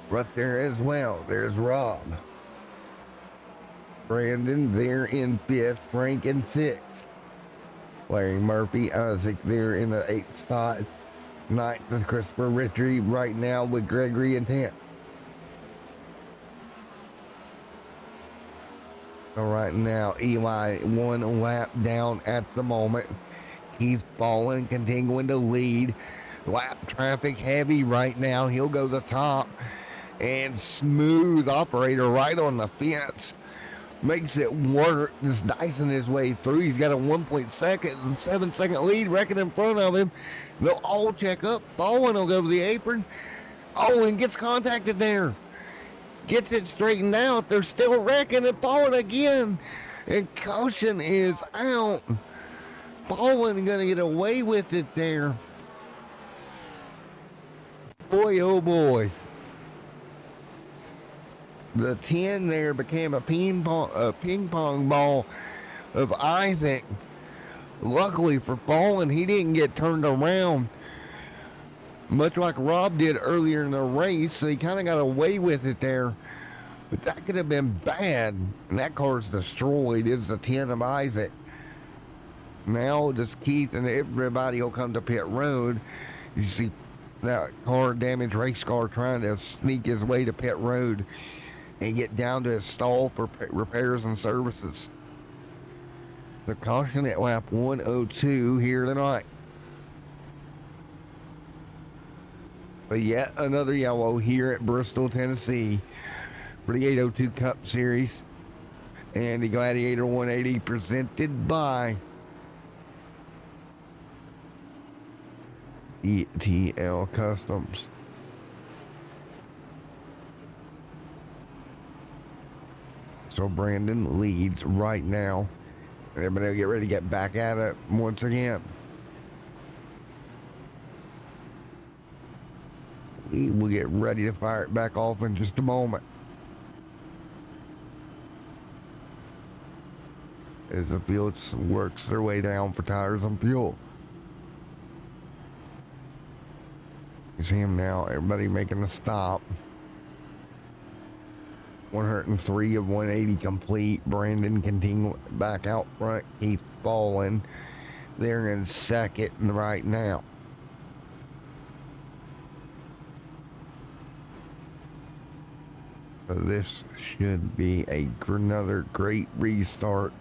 right there as well. There's Rob. Brandon there in 5th, Frank in 6th. Larry Murphy, Isaac there in the 8th spot. 9th is Christopher Ritchie right now with Gregory in 10th. So right now, Eli 1 lap down at the moment. He's falling, continuing to lead. Lap traffic heavy right now. He'll go to the top. And smooth operator right on the fence. Makes it work, just dicing his way through. He's got a 1.7 second lead wrecking in front of him. They'll all check up. Bowen will go to the apron. Oh, and gets contacted there. Gets it straightened out. They're still wrecking and falling again. And caution is out. Bowen going to get away with it there. Boy, oh boy. The 10 there became a ping pong ball of Isaac. Luckily for Fallen, he didn't get turned around, much like Rob did earlier in the race, so he kind of got away with it there. But that could have been bad, and that car's destroyed. It's the 10 of Isaac. Now just Keith and everybody will come to pit road. You see that car, damaged race car, trying to sneak his way to pit road and get down to his stall for repairs and services. The caution at lap 102 here tonight. But yet another yellow here at Bristol, Tennessee for the 802 Cup Series and the Gladiator 180 presented by DTL Customs. So Brandon leads right now. And everybody will get ready to get back at it once again. We will get ready to fire it back off in just a moment. As the field works their way down for tires and fuel. You see him now, everybody making a stop. 103 of 180 complete. Brandon continuing back out front. Keith falling. They're in second right now. So this should be another great restart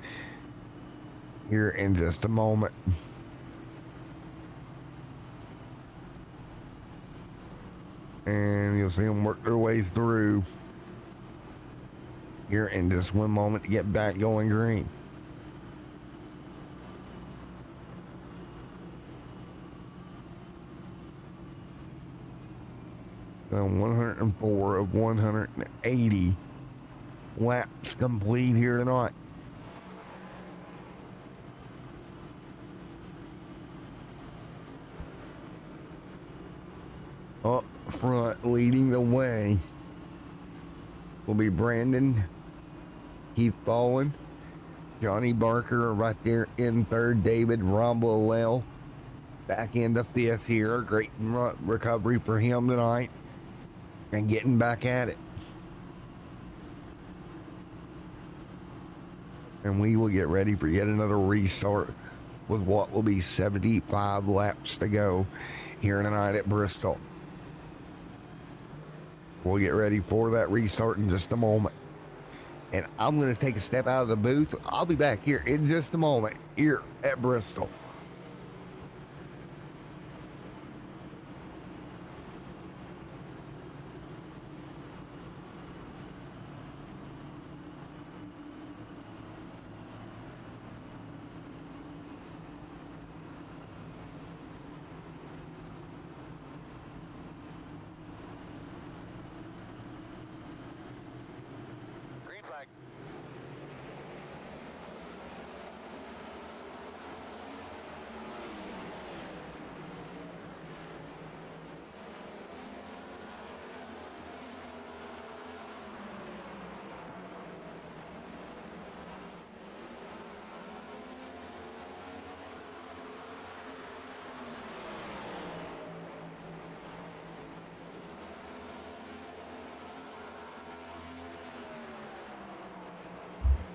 here in just a moment. And you'll see them work their way through here in just one moment to get back going green. So 104 of 180 laps complete here tonight. Up front, leading the way, will be Brandon, Keith Bowen, Johnny Barker right there in third, David Rombolel back into fifth here. Great recovery for him tonight and getting back at it. And we will get ready for yet another restart with what will be 75 laps to go here tonight at Bristol. We'll get ready for that restart in just a moment. And I'm going to take a step out of the booth. I'll be back here in just a moment here at Bristol.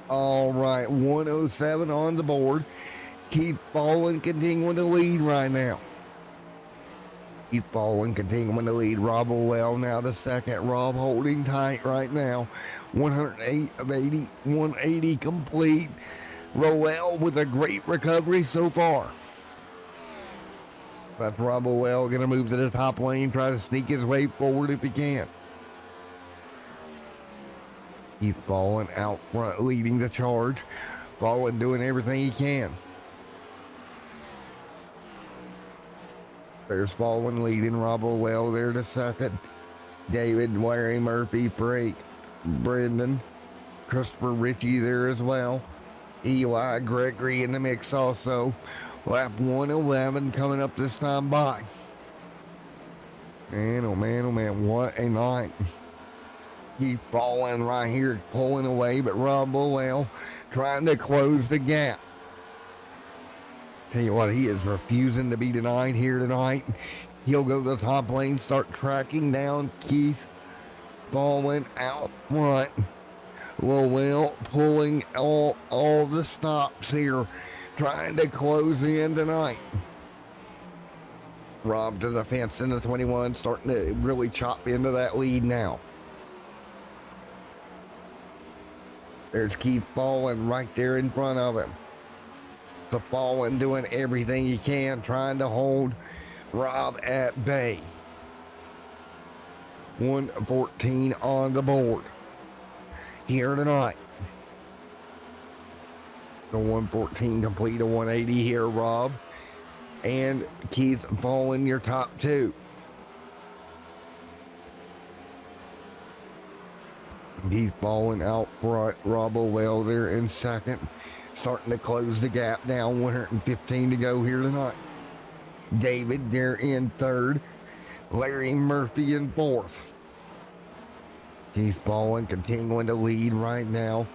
All right, 107 on the board. Keep falling, continuing to lead right now. He's following, continuing to lead. Rob well now the second. Rob holding tight right now. 108 of 80, 180 complete. Roel with a great recovery so far. That's Rob Roel going to move to the top lane, try to sneak his way forward if he can. He's falling out front, leading the charge. Falling, doing everything he can. There's Fallen leading. Rob Roel there to second. David, Larry Murphy, Frank, Brendan, Christopher Ritchie there as well. Eli Gregory in the mix also. Lap 111 coming up this time by. Man, oh man, what a night. He's falling right here, pulling away, but Rob Roel trying to close the gap. Tell you what, he is refusing to be denied here tonight. He'll go to the top lane, start tracking down Keith. Falling out front. Roel pulling all the stops here, trying to close in tonight. Rob to the fence in the 21, starting to really chop into that lead now. There's Keith Fallen right there in front of him. So Fallen doing everything he can, trying to hold Rob at bay. 114 on the board here tonight. The 114 complete, a 180 here, Rob. And Keith Fallen, your top two. He's falling out front. Rob Roel there in second. Starting to close the gap now. 115 to go here tonight. David there in third. Larry Murphy in fourth. He's falling, continuing to lead right now.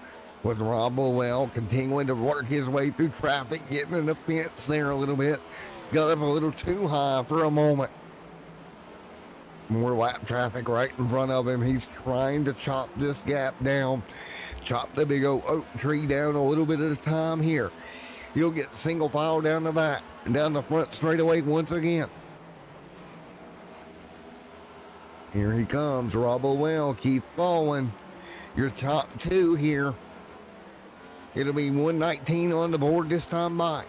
With Rob Roel continuing to work his way through traffic. Getting in the fence there a little bit. Got up a little too high for a moment. More lap traffic right in front of him. He's trying to chop this gap down. Chop the big old oak tree down a little bit at a time here. He'll get single file down the back and down the front straightaway once again. Here he comes, Rob Roel, Keith Fallen. Your top two here. It'll be 119 on the board this time by.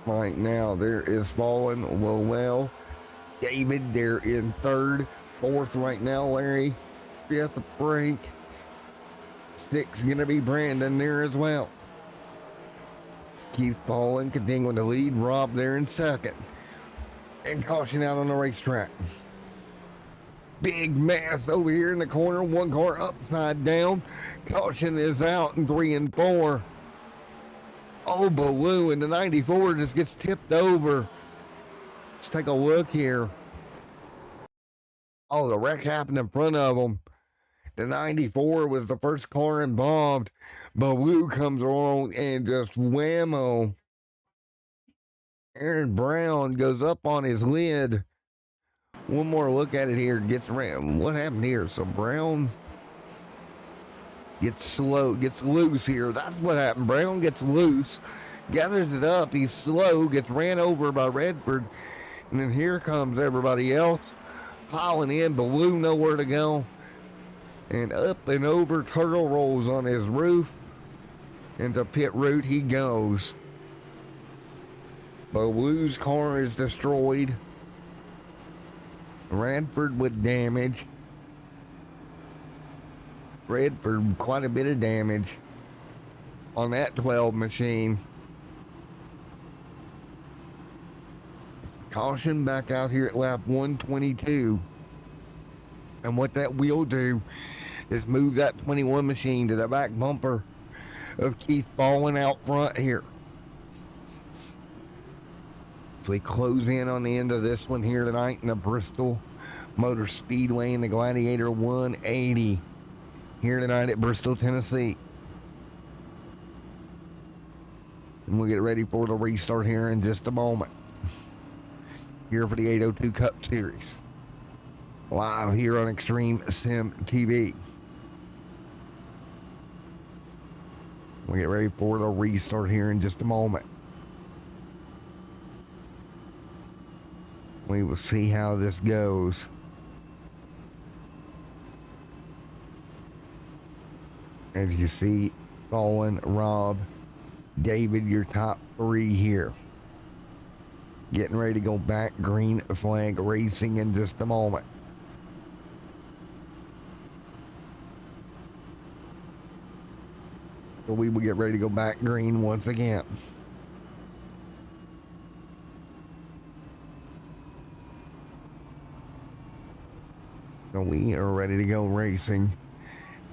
Right now, there is Fallen, Roel, David there in third, fourth right now, Larry, fifth, Frank, sixth gonna be Brandon there as well. Keith Fallen continuing to lead, Rob there in second, and caution out on the racetrack. Big mess over here in the corner, one car upside down, caution is out in 3 and 4. Oh, Baloo, and the 94 just gets tipped over. Let's take a look here. Oh, the wreck happened in front of them. The 94 was the first car involved. Baloo comes along and just whammo. Aaron Brown goes up on his lid. One more look at it here. Gets ran. What happened here? So Brown gets loose here. That's what happened. Brown gets loose, gathers it up. He's slow, gets ran over by Redford. And then here comes everybody else piling in. Baloo nowhere to go. And up and over, turtle rolls on his roof. Into pit route he goes. Baloo's car is destroyed. Radford with damage. Redford, quite a bit of damage on that 12 machine. Caution back out here at lap 122. And what that will do is move that 21 machine to the back bumper of Keith Fallen out front here. So we close in on the end of this one here tonight in the Bristol Motor Speedway in the Gladiator 180. Here tonight at Bristol, Tennessee. And we'll get ready for the restart here in just a moment. Here for the 802 Cup Series. Live here on Extreme Sim TV. We'll get ready for the restart here in just a moment. We will see how this goes. As you see, Colin, Rob, David, your top three here. Getting ready to go back green flag racing in just a moment. So we will get ready to go back green once again. So we are ready to go racing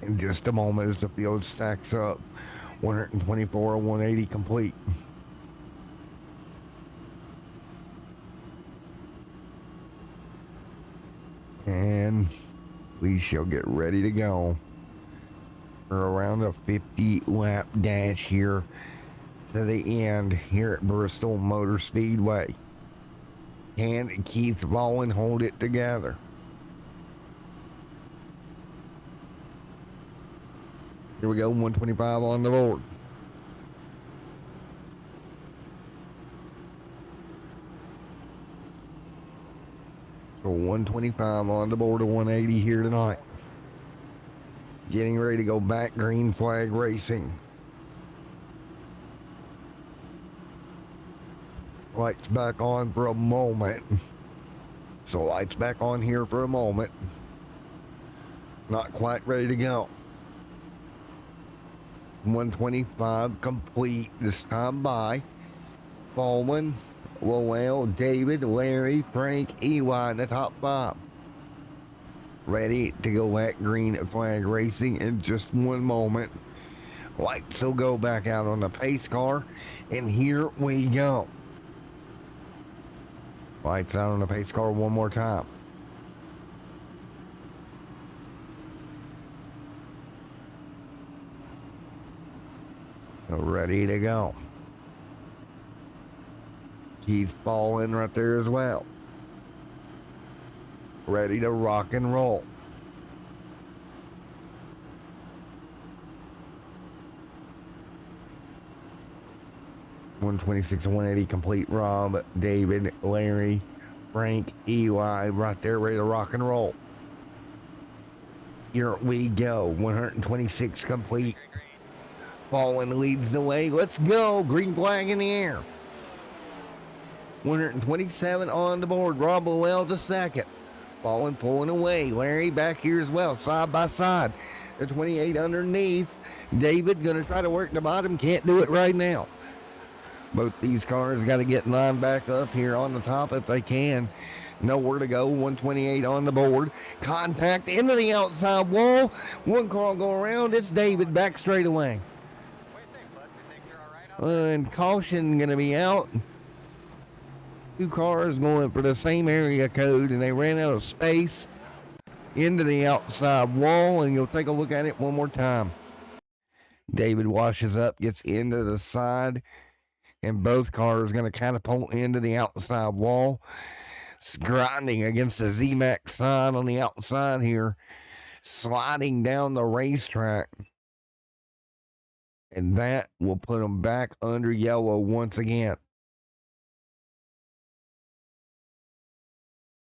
in just a moment as the field stacks up. 124, 180 complete. And we shall get ready to go for around a 50 lap dash here to the end here at Bristol Motor Speedway. Can Keith Vollen hold it together? Here we go, 125 on the board. So 125 on the board to 180 here tonight. Getting ready to go back green flag racing. Lights back on for a moment. So lights back on here for a moment. Not quite ready to go. 125 complete this time by Fallman, Lowell, David, Larry, Frank, EY in the top five. Ready to go at green flag racing in just one moment. Lights will go back out on the pace car, and here we go. Lights out on the pace car one more time. So ready to go. Keith Ballin right there as well. Ready to rock and roll. $126 and 180 complete. Rob, David, Larry, Frank, EY right there ready to rock and roll. Here we go. 126 complete. Fallin leads the way. Let's go. Green flag in the air. 127 on the board. Rob Lowell to second. Fallin pulling away. Larry back here as well, side by side. The 28 underneath. David going to try to work the bottom. Can't do it right now. Both these cars got to get lined back up here on the top if they can. Nowhere to go. 128 on the board. Contact into the outside wall. One car will go around. It's David back straight away. And caution going to be out. Two cars going for the same area code, and they ran out of space into the outside wall, and you'll take a look at it one more time. David washes up, gets into the side, and both cars going to catapult into the outside wall. It's grinding against the Z-Max sign on the outside here, sliding down the racetrack. And that will put them back under yellow once again.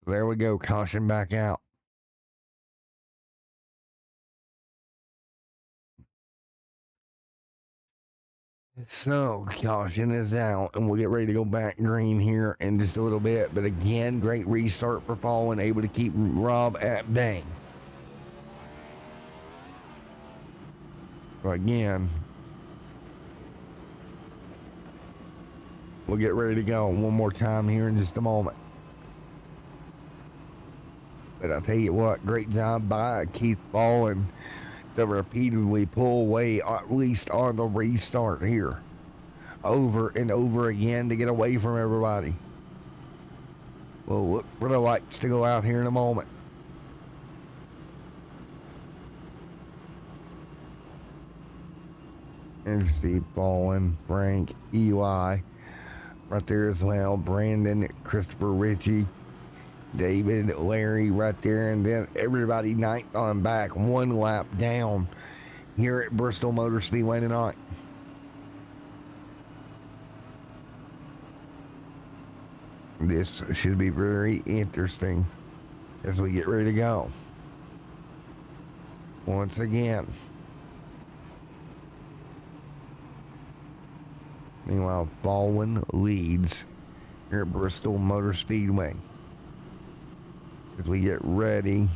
There we go. Caution back out. So, caution is out, and we'll get ready to go back green here in just a little bit. But again, great restart for Fallon, able to keep Rob at bay. So again, we'll get ready to go one more time here in just a moment. But I'll tell you what, great job by Keith Fallon to repeatedly pull away, at least on the restart here, over and over again to get away from everybody. We'll look for the lights to go out here in a moment. And Steve Fallon, Frank, EY, right there as well. Brandon, Christopher Ritchie, David, Larry right there, and then everybody ninth on back, one lap down here at Bristol Motor Speedway tonight. This should be very interesting as we get ready to go. Once again. Meanwhile, Baldwin leads here at Bristol Motor Speedway. As we get ready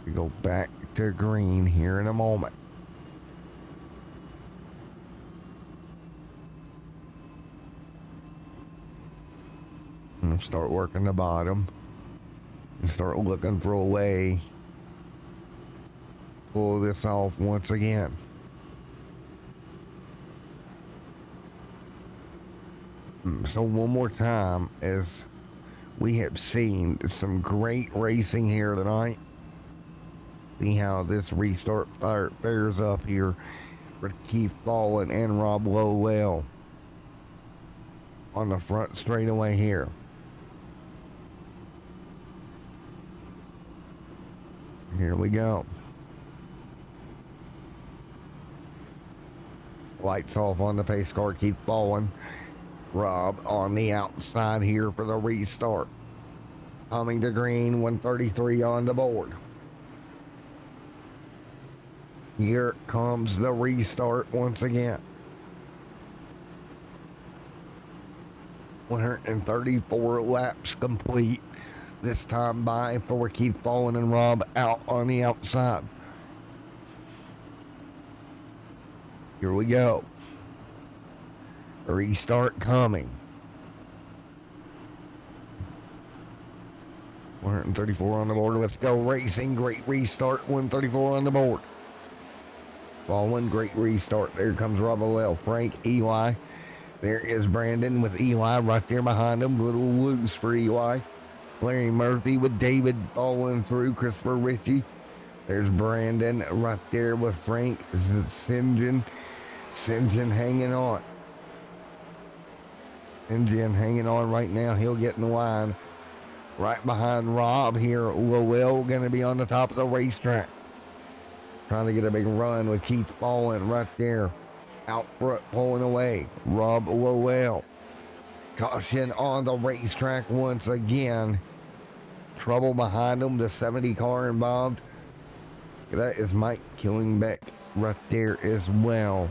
to go back to green here in a moment. And start working the bottom and start looking for a way to pull this off once again. So one more time, as we have seen some great racing here tonight. See how this restart fares up here for Keith Baldwin and Rob Lowell on the front straightaway here. Here we go. Lights off on the pace car, Keith Baldwin. Rob on the outside here for the restart. Coming to green, 133 on the board. Here comes the restart once again. 134 laps complete. This time by for Keith Baldwin and Rob out on the outside. Here we go. Restart coming. 134 on the board. Let's go racing. Great restart. 134 on the board. Baldwin, great restart. There comes Rob Lowell. Frank, Eli. There is Brandon with Eli right there behind him. Little loose for Eli. Larry Murphy with David following through. Christopher Ritchie. There's Brandon right there with Frank. Sinjin hanging on. Sinjin hanging on right now. He'll get in the line. Right behind Rob here. Lowell going to be on the top of the racetrack. Trying to get a big run with Keith Baldwin right there. Out front pulling away. Rob Lowell. Caution on the racetrack once again. Trouble behind him. The 70 car involved. That is Mike Killingbeck right there as well.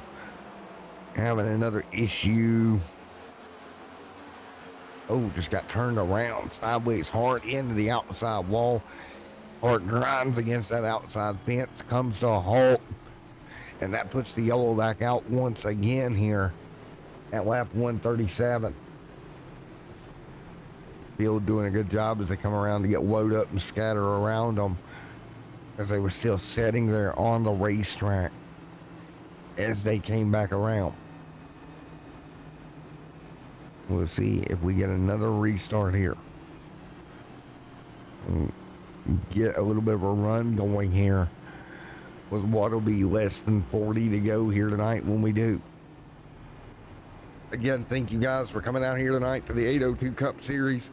Having another issue. Oh, just got turned around sideways hard into the outside wall. Or it grinds against that outside fence. Comes to a halt. And that puts the yellow back out once again here at lap 137. Field doing a good job as they come around to get woed up and scatter around them as they were still sitting there on the racetrack as they came back around. We'll see if we get another restart here. Get a little bit of a run going here with what will be less than 40 to go here tonight when we do. Again, thank you guys for coming out here tonight to the 802 Cup Series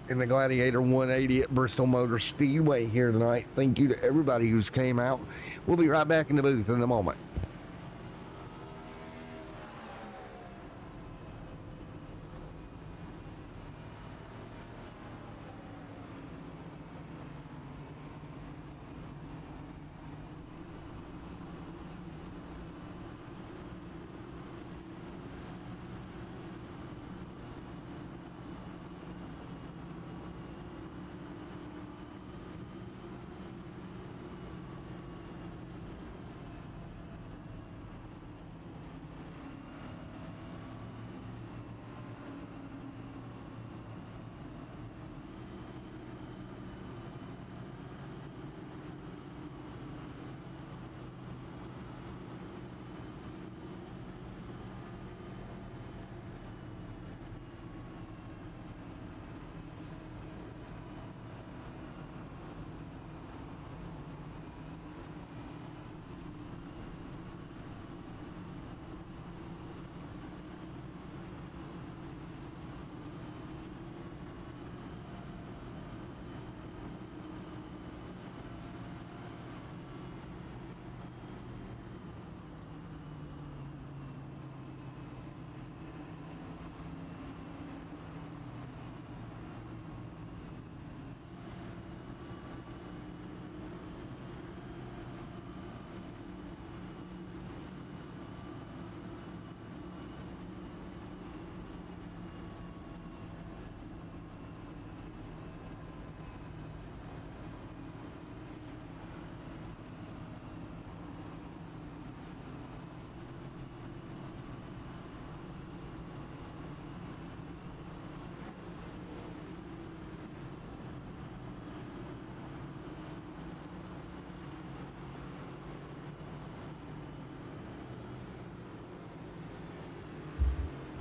in the Gladiator 180 at Bristol Motor Speedway here tonight. Thank you to everybody who's came out. We'll be right back in the booth in a moment.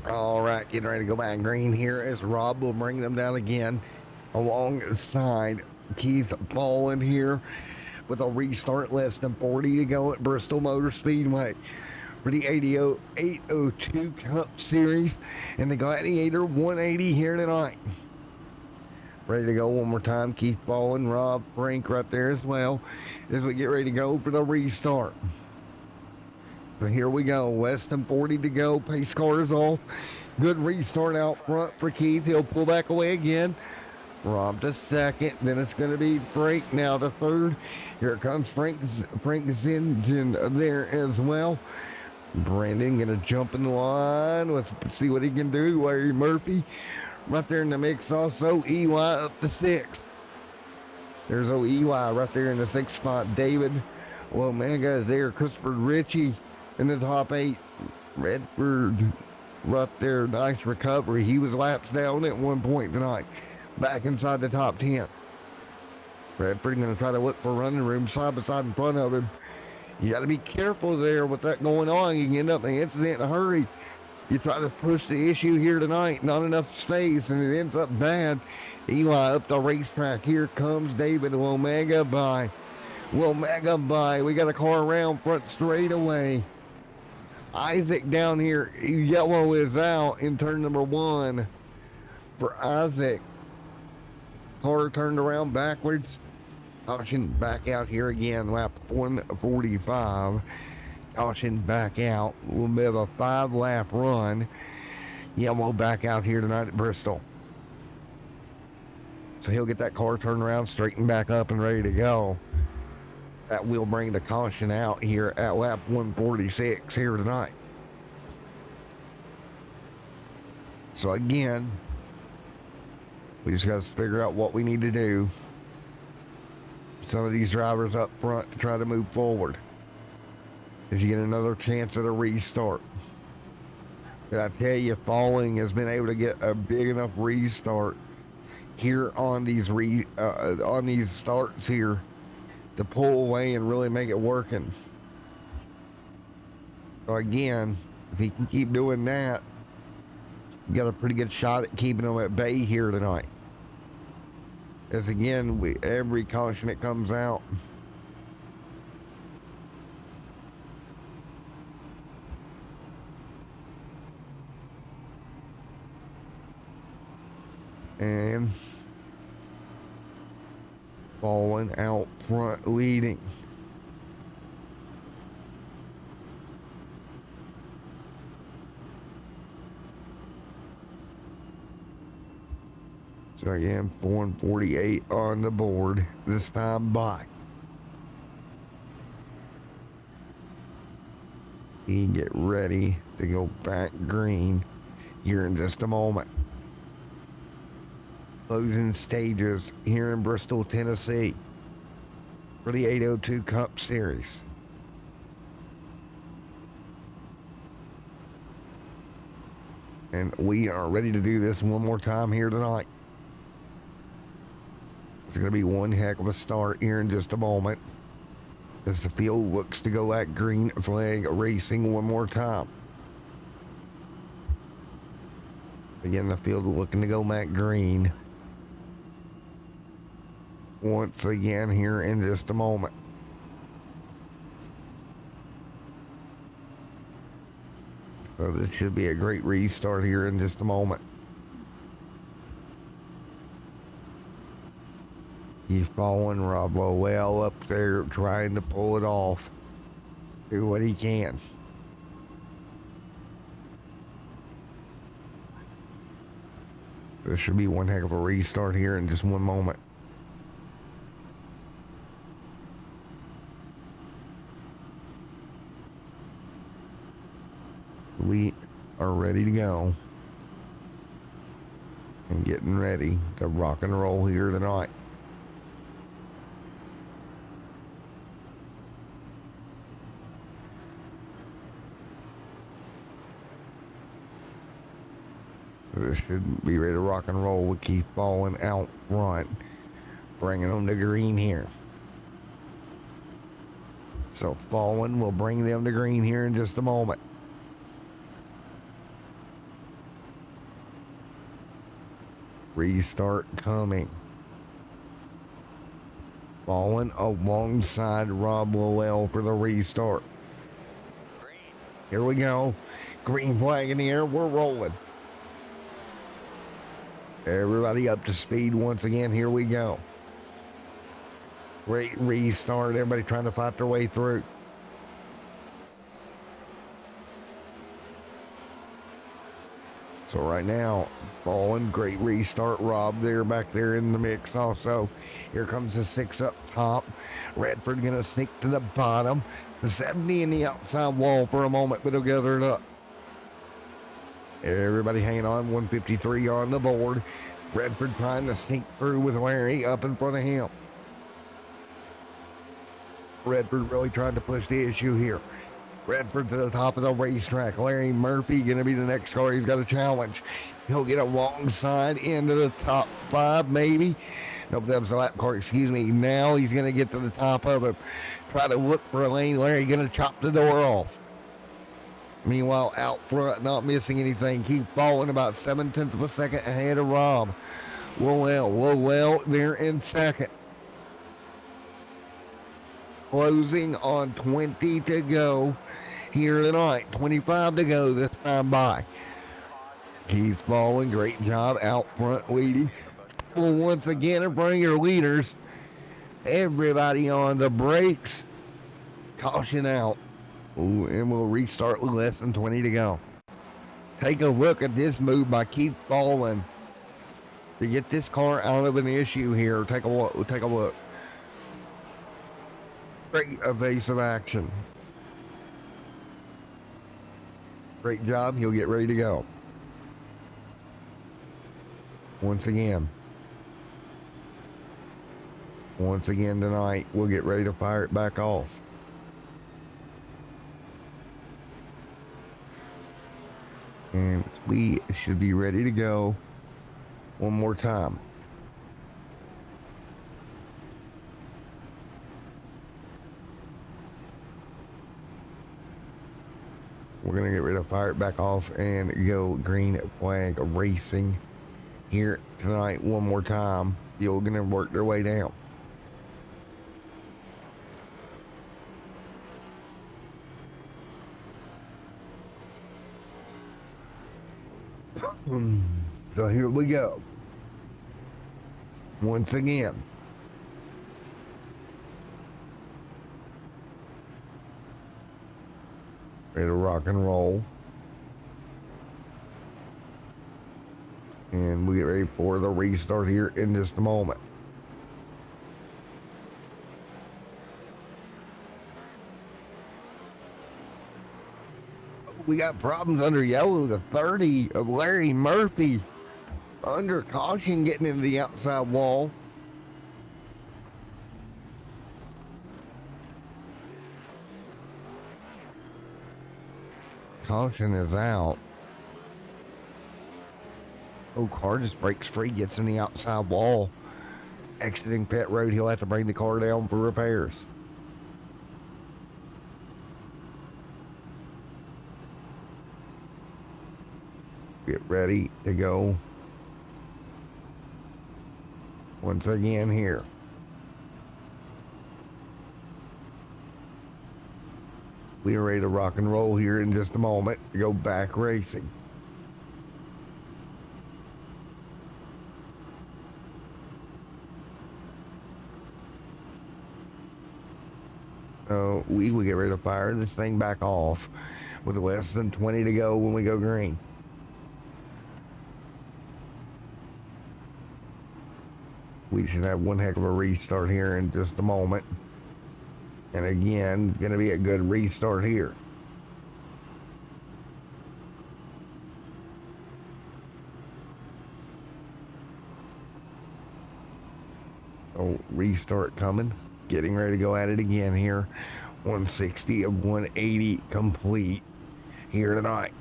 All right, getting ready to go back green here as Rob will bring them down again alongside Keith falling here with a restart, less than 40 to go at Bristol Motor Speedway for the 802 Cup Series and the Gladiator 180 here tonight. Ready to go one more time. Keith Baldwin, Rob Frank right there as well as we get ready to go for the restart. So here we go. Less than 40 to go. Pace car is off. Good restart out front for Keith. He'll pull back away again. Rob to second. Then it's going to be Frank now to third. Here comes Frank Zingen there as well. Brandon going to jump in the line. Let's see what he can do. Larry Murphy right there in the mix also. EY up to 6. There's EY right there in the 6th spot. David Omega is there. Christopher Ritchie in the top 8. Redford right there. Nice recovery. He was laps down at one point tonight. Back inside the top 10. Redford going to try to look for running room side by side in front of him. You got to be careful there with that going on. You can end up in an incident in a hurry. You try to push the issue here tonight, not enough space, and it ends up bad. Eli up the racetrack. Here comes David Omega by. We got a car around front straight away. Isaac down here. Yellow is out in turn number 1 for Isaac. Car turned around backwards. Caution back out here again. Lap 145. Caution back out. We'll have a 5-lap run. Yellow back out here tonight at Bristol. So he'll get that car turned around, straightened back up and ready to go. That will bring the caution out here at lap 146 here tonight. So again, we just got to figure out what we need to do. Some of these drivers up front to try to move forward. If you get another chance at a restart. But I tell you, Falling has been able to get a big enough restart here on these starts here to pull away and really make it working. So again, if he can keep doing that, you got a pretty good shot at keeping them at bay here tonight. As again, every caution that comes out. And Falling out front leading. So again, 448 on the board this time by. He get ready to go back green here in just a moment. Closing stages here in Bristol, Tennessee for the 802 Cup Series. And we are ready to do this one more time here tonight. It's going to be one heck of a start here in just a moment as the field looks to go at green flag racing one more time. Again, the field looking to go back green once again here in just a moment. So this should be a great restart here in just a moment. He's following Rob well up there trying to pull it off. Do what he can. There should be one heck of a restart here in just one moment. We are ready to go and getting ready to rock and roll here tonight. This should be ready to rock and roll with Keith Falling out front, bringing them to green here. So Falling will bring them to green here in just a moment. Restart coming. Falling alongside Rob Lowell for the restart. Here we go. Green flag in the air. We're rolling. Everybody up to speed once again. Here we go. Great restart. Everybody trying to fight their way through. So right now, falling, great restart. Rob there, back there in the mix also. Here comes the 6 up top. Redford gonna sneak to the bottom. The 70 in the outside wall for a moment, but he'll gather it up. Everybody hanging on, 153 on the board. Redford trying to sneak through with Larry up in front of him. Redford really trying to push the issue here. Redford to the top of the racetrack. Larry Murphy going to be the next car. He's got a challenge. He'll get alongside into the top 5, maybe. Nope, that was the lap car, excuse me. Now he's going to get to the top of it. Try to look for a lane. Larry going to chop the door off. Meanwhile, out front, not missing anything. Keep falling about 7/10 of a second ahead of Rob. Lowell there in second. Closing on 20 to go here tonight. 25 to go this time by. Keith falling. Great job out front leading. Well, once again in front of your leaders. Everybody on the brakes. Caution out. Ooh, and we'll restart with less than 20 to go. Take a look at this move by Keith Fallen to get this car out of an issue here. Take a look. Great evasive action. Great job. He'll get ready to go. Once again tonight, we'll get ready to fire it back off. And we should be ready to go one more time. We're going to get ready to fire it back off and go green flag racing here tonight one more time. You're going to work their way down. So here we go. Once again. Ready to rock and roll. And we get ready for the restart here in just a moment. We got problems under yellow. The 30 of Larry Murphy under caution getting into the outside wall. Caution is out. Oh, car just breaks free, gets in the outside wall. Exiting pit road, he'll have to bring the car down for repairs. Get ready to go once again here. We are ready to rock and roll here in just a moment to go back racing. So we will get ready to fire this thing back off with less than 20 to go when we go green. We should have one heck of a restart here in just a moment. And again, going to be a good restart here. So restart coming. Getting ready to go at it again here. 160 of 180 complete here tonight.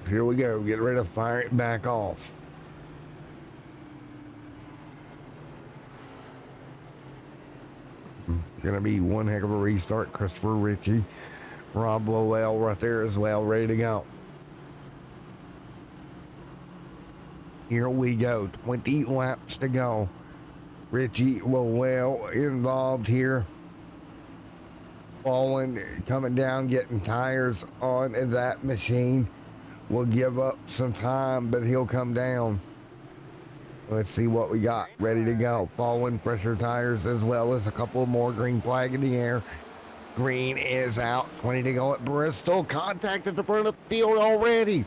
Here we go. Get ready to fire it back off. Gonna be one heck of a restart. Christopher Ritchie, Rob Lowell right there as well, ready to go. Here we go, 20 laps to go. Ritchie, Lowell involved here. Falling, coming down, getting tires on that machine. Will give up some time, but he'll come down. Let's see what we got ready to go. Falling, pressure tires, as well as a couple more. Green flag in the air. Green is out. 20 to go at Bristol. Contact at the front of the field already.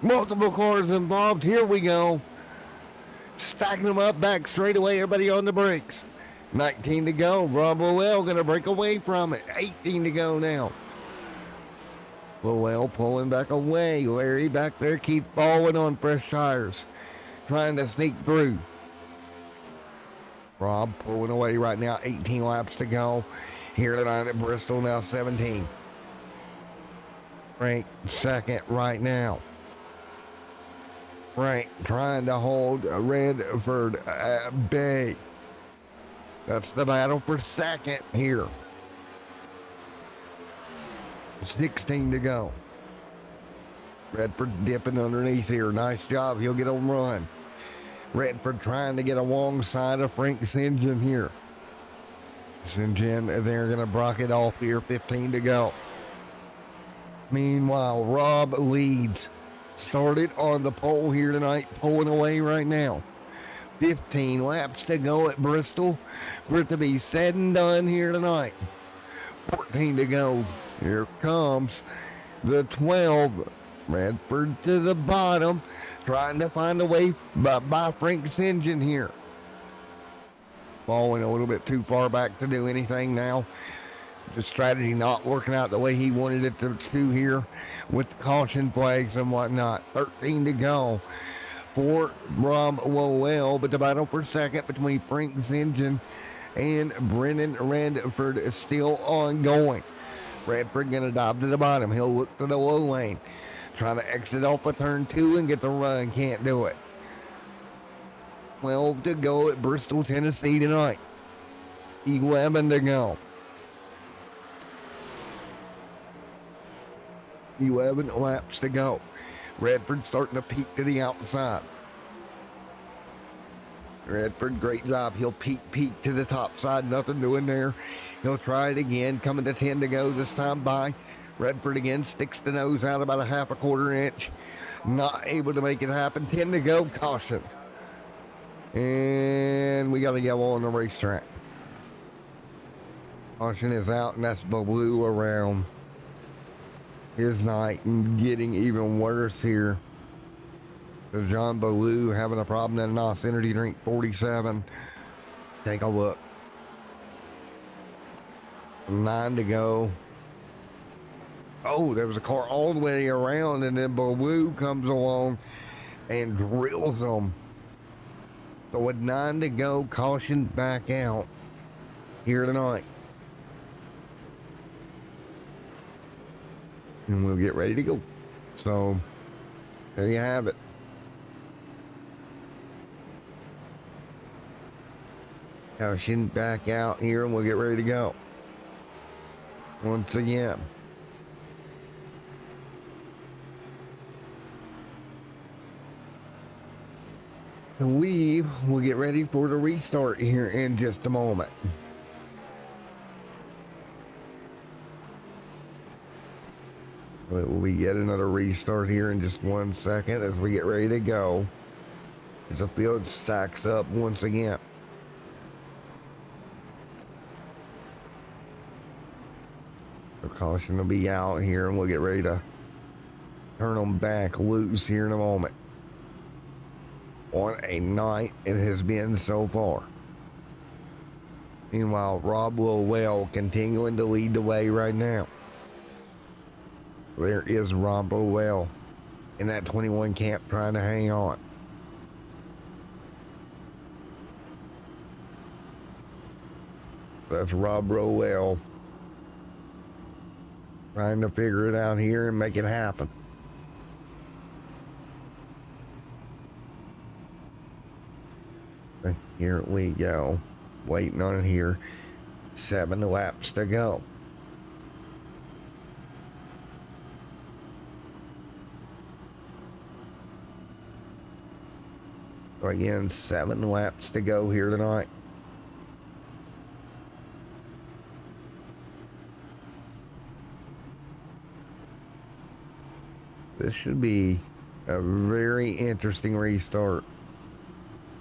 Multiple cars involved. Here we go. Stacking them up back straight away. Everybody on the brakes. 19 to go. Rob Lowell going to break away from it. 18 to go now. Lowell pulling back away. Larry back there keep falling on fresh tires. Trying to sneak through. Rob pulling away right now. 18 laps to go. Here tonight at Bristol, now 17. Frank second right now. Frank trying to hold Redford at bay. That's the battle for second here. 16 to go. Redford dipping underneath here. Nice job. He'll get a run. Redford trying to get alongside of Frank St. John here. St. John, they're going to block it off here. 15 to go. Meanwhile, Rob leads. Started on the pole here tonight, pulling away right now. 15 laps to go at Bristol for it to be said and done here tonight. 14 to go. Here comes the 12. Redford to the bottom, trying to find a way by Frank St. John here. Falling a little bit too far back to do anything now. The strategy not working out the way he wanted it to here with the caution flags and whatnot. 13 to go for Rob Lowell, but the battle for second between Frank St. John and Brennan Redford is still ongoing. Redford going to dive to the bottom. He'll look to the low lane. Trying to exit off of turn 2 and get the run. Can't do it. 12 to go at Bristol, Tennessee tonight. 11 to go. 11 laps to go. Redford starting to peek to the outside. Redford, great job. He'll peek to the top side. Nothing doing there. He'll try it again. Coming to 10 to go this time by. Redford again sticks the nose out about a quarter inch. Not able to make it happen. 10 to go. Caution. And we got a yellow on the racetrack. Caution is out, and that's Blue around his night and getting even worse here. So John Ballou having a problem in NOS Energy Drink 47. Take a look. 9 to go. Oh, there was a car all the way around, and then Ballou comes along and drills them. So with 9 to go, caution back out here tonight. And we'll get ready to go. So there you have it. Caution back out here, and we'll get ready to go. Once again. We will get ready for the restart here in just a moment. It will be yet another restart here in just 1 second as we get ready to go. As the field stacks up once again. The caution will be out here, and we'll get ready to turn them back loose here in a moment. What a night it has been so far. Meanwhile, Rob Lowell continuing to lead the way right now. There is Rob Lowell in that 21 camp trying to hang on. That's Rob Lowell trying to figure it out here and make it happen. Here we go. Waiting on it here. 7 laps to go. So again, 7 laps to go here tonight. This should be a very interesting restart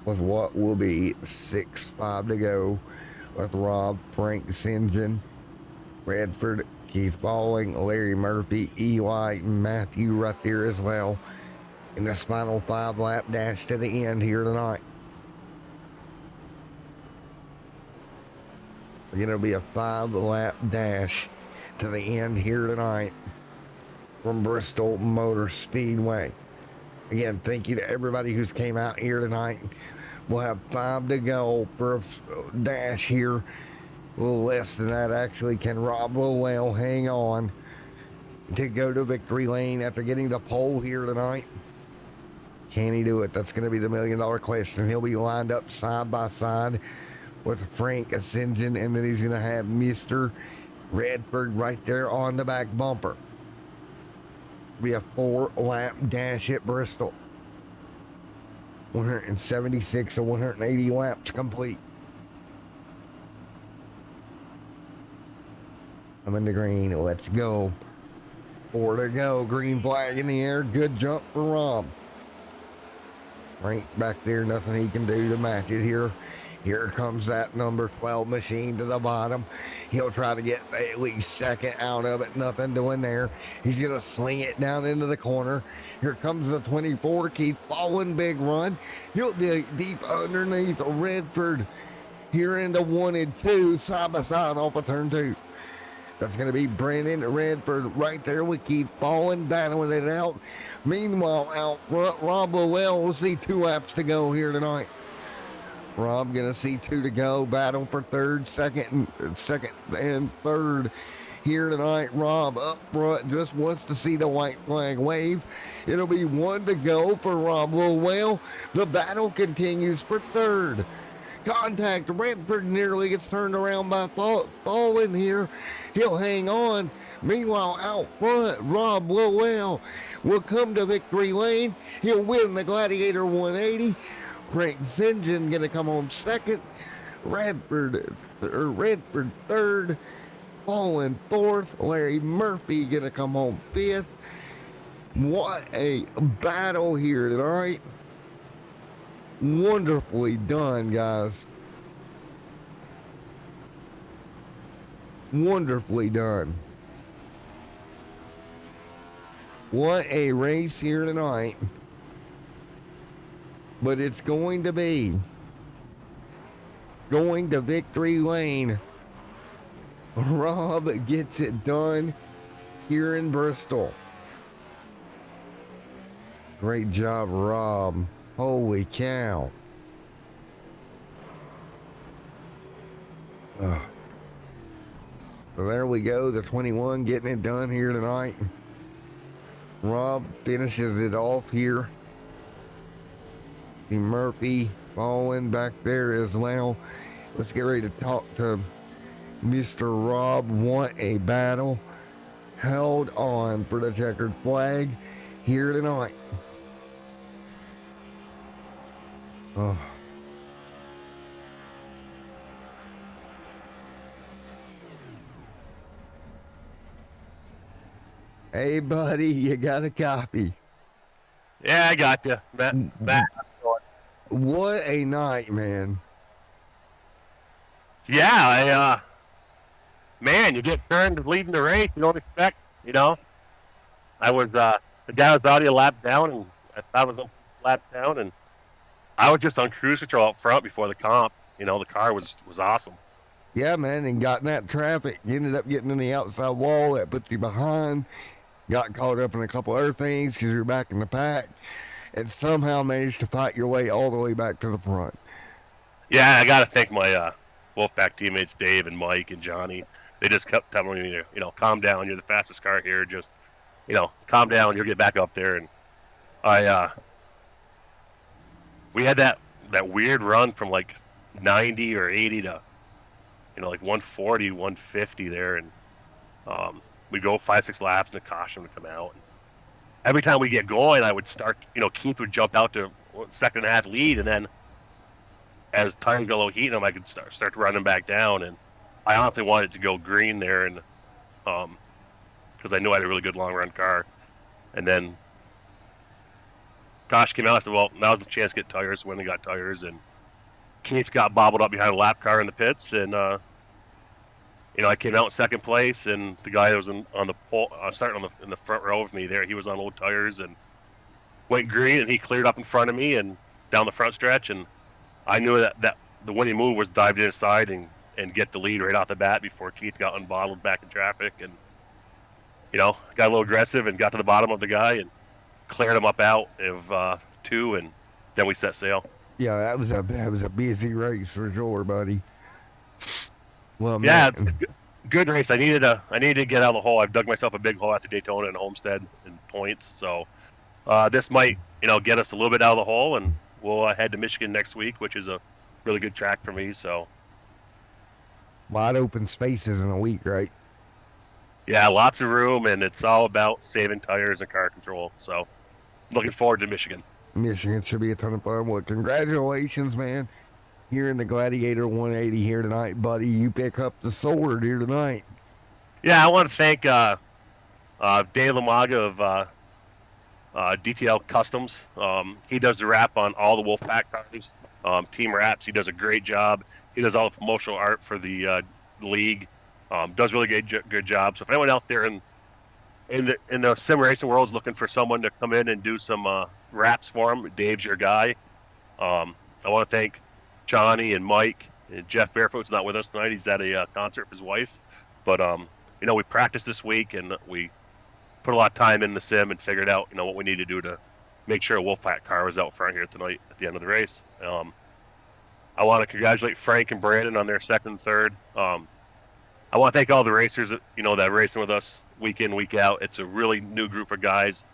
with what will be 6-5 to go with Rob, Frank, St. John, Redford, Keith Falling, Larry Murphy, Eli, Matthew right there as well in this final 5-lap dash to the end here tonight. Again, it'll be a 5-lap dash to the end here tonight from Bristol Motor Speedway. Again, thank you to everybody who's came out here tonight. We'll have 5 to go for a dash here. A little less than that, actually. Can Rob Lowell hang on to go to victory lane after getting the pole here tonight? Can he do it? That's going to be the million-dollar question. He'll be lined up side by side with Frank Ascension, and then he's going to have Mr. Redford right there on the back bumper. Be a 4-lap dash at Bristol. 176 or 180 laps complete. I'm in the green. Let's go. 4 to go. Green flag in the air. Good jump for Rob. Frank back there. Nothing he can do to match it here. Here comes that number 12 machine to the bottom. He'll try to get at least second out of it. Nothing doing there. He's going to sling it down into the corner. Here comes the 24. Keith Falling, big run. He'll dig deep underneath Redford here into 1 and 2, side by side off of turn 2. That's going to be Brennan Redford right there with Keith Falling, battling it out. Meanwhile, out front, Rob Lowell. We'll see 2 laps to go here tonight. Rob gonna see 2 to go. Battle for second and third here tonight. Rob up front just wants to see the white flag wave. It'll be 1 to go for Rob Lowell. The battle continues for third. Contact. Redford nearly gets turned around by Falling here. He'll hang on. Meanwhile, out front, Rob Lowell will come to victory lane. He'll win the Gladiator 180. Frank St. John gonna come home second. Redford third. Falling fourth. Larry Murphy gonna come home fifth. What a battle here tonight. Wonderfully done, guys. Wonderfully done. What a race here tonight. But it's going to be going to victory lane. Rob gets it done here in Bristol. Great job, Rob. Holy cow. So there we go. The 21 getting it done here tonight. Rob finishes it off here. Murphy Falling back there as well. Let's get ready to talk to Mr. Rob. What a battle. Held on for the checkered flag here tonight. Oh. Hey, buddy, you got a copy. Yeah, I got you. What a night, man. Yeah, man, you get turned leading the race. You don't expect, I was, the guy was already a lap down, and I thought I was a lap down, and I was just on cruise control up front before the comp. The car was awesome. Yeah, man, and got in that traffic. You ended up getting in the outside wall that puts you behind. Got caught up in a couple other things because you're back in the pack. And somehow managed to fight your way all the way back to the front. Yeah, I got to thank my Wolfpack teammates, Dave and Mike and Johnny. They just kept telling me, calm down. You're the fastest car here. Just, calm down. You'll get back up there. And we had that weird run from like 90 or 80 to like 140, 150 there, and we go 5-6 laps, and the caution would come out. And every time we get going, I would start. Keith would jump out to second and a half lead, and then as tires got a little heat in them, I could start to run them back down. And I honestly wanted to go green there, and because I knew I had a really good long run car. And then Gosh came out. I said, well, now's the chance to get tires. When they got tires, and Keith got bobbled up behind a lap car in the pits, and I came out in second place, and the guy that was on the pole, starting in the front row of me there, he was on old tires and went green, and he cleared up in front of me and down the front stretch, and I knew that the winning move was dive inside and get the lead right off the bat before Keith got unbottled back in traffic, and got a little aggressive and got to the bottom of the guy and cleared him up out of 2, and then we set sail. Yeah, that was a busy race for sure, buddy. Well, yeah, man. Good race. I needed to get out of the hole. I've dug myself a big hole after Daytona and Homestead in points, so this might get us a little bit out of the hole, and we'll head to Michigan next week, which is a really good track for me. So Wide open spaces in a week, right? Yeah, lots of room, and it's all about saving tires and car control. So looking forward to Michigan. Michigan should be a ton of fun. Well, congratulations, man. You're in the Gladiator 180 here tonight, buddy. You pick up the sword here tonight. Yeah, I want to thank Dave Lamaga of DTL Customs. He does the wrap on all the Wolfpack cars. Team wraps. He does a great job. He does all the promotional art for the league. Does really good job. So if anyone out there in the sim racing world is looking for someone to come in and do some wraps for him, Dave's your guy. I want to thank Johnny and Mike and Jeff Barefoot's not with us tonight. He's at a concert with his wife. But we practiced this week, and we put a lot of time in the sim and figured out what we need to do to make sure a Wolfpack car was out front here tonight at the end of the race. I want to congratulate Frank and Brandon on their second and third. I want to thank all the racers that are racing with us week in, week out. It's a really new group of guys.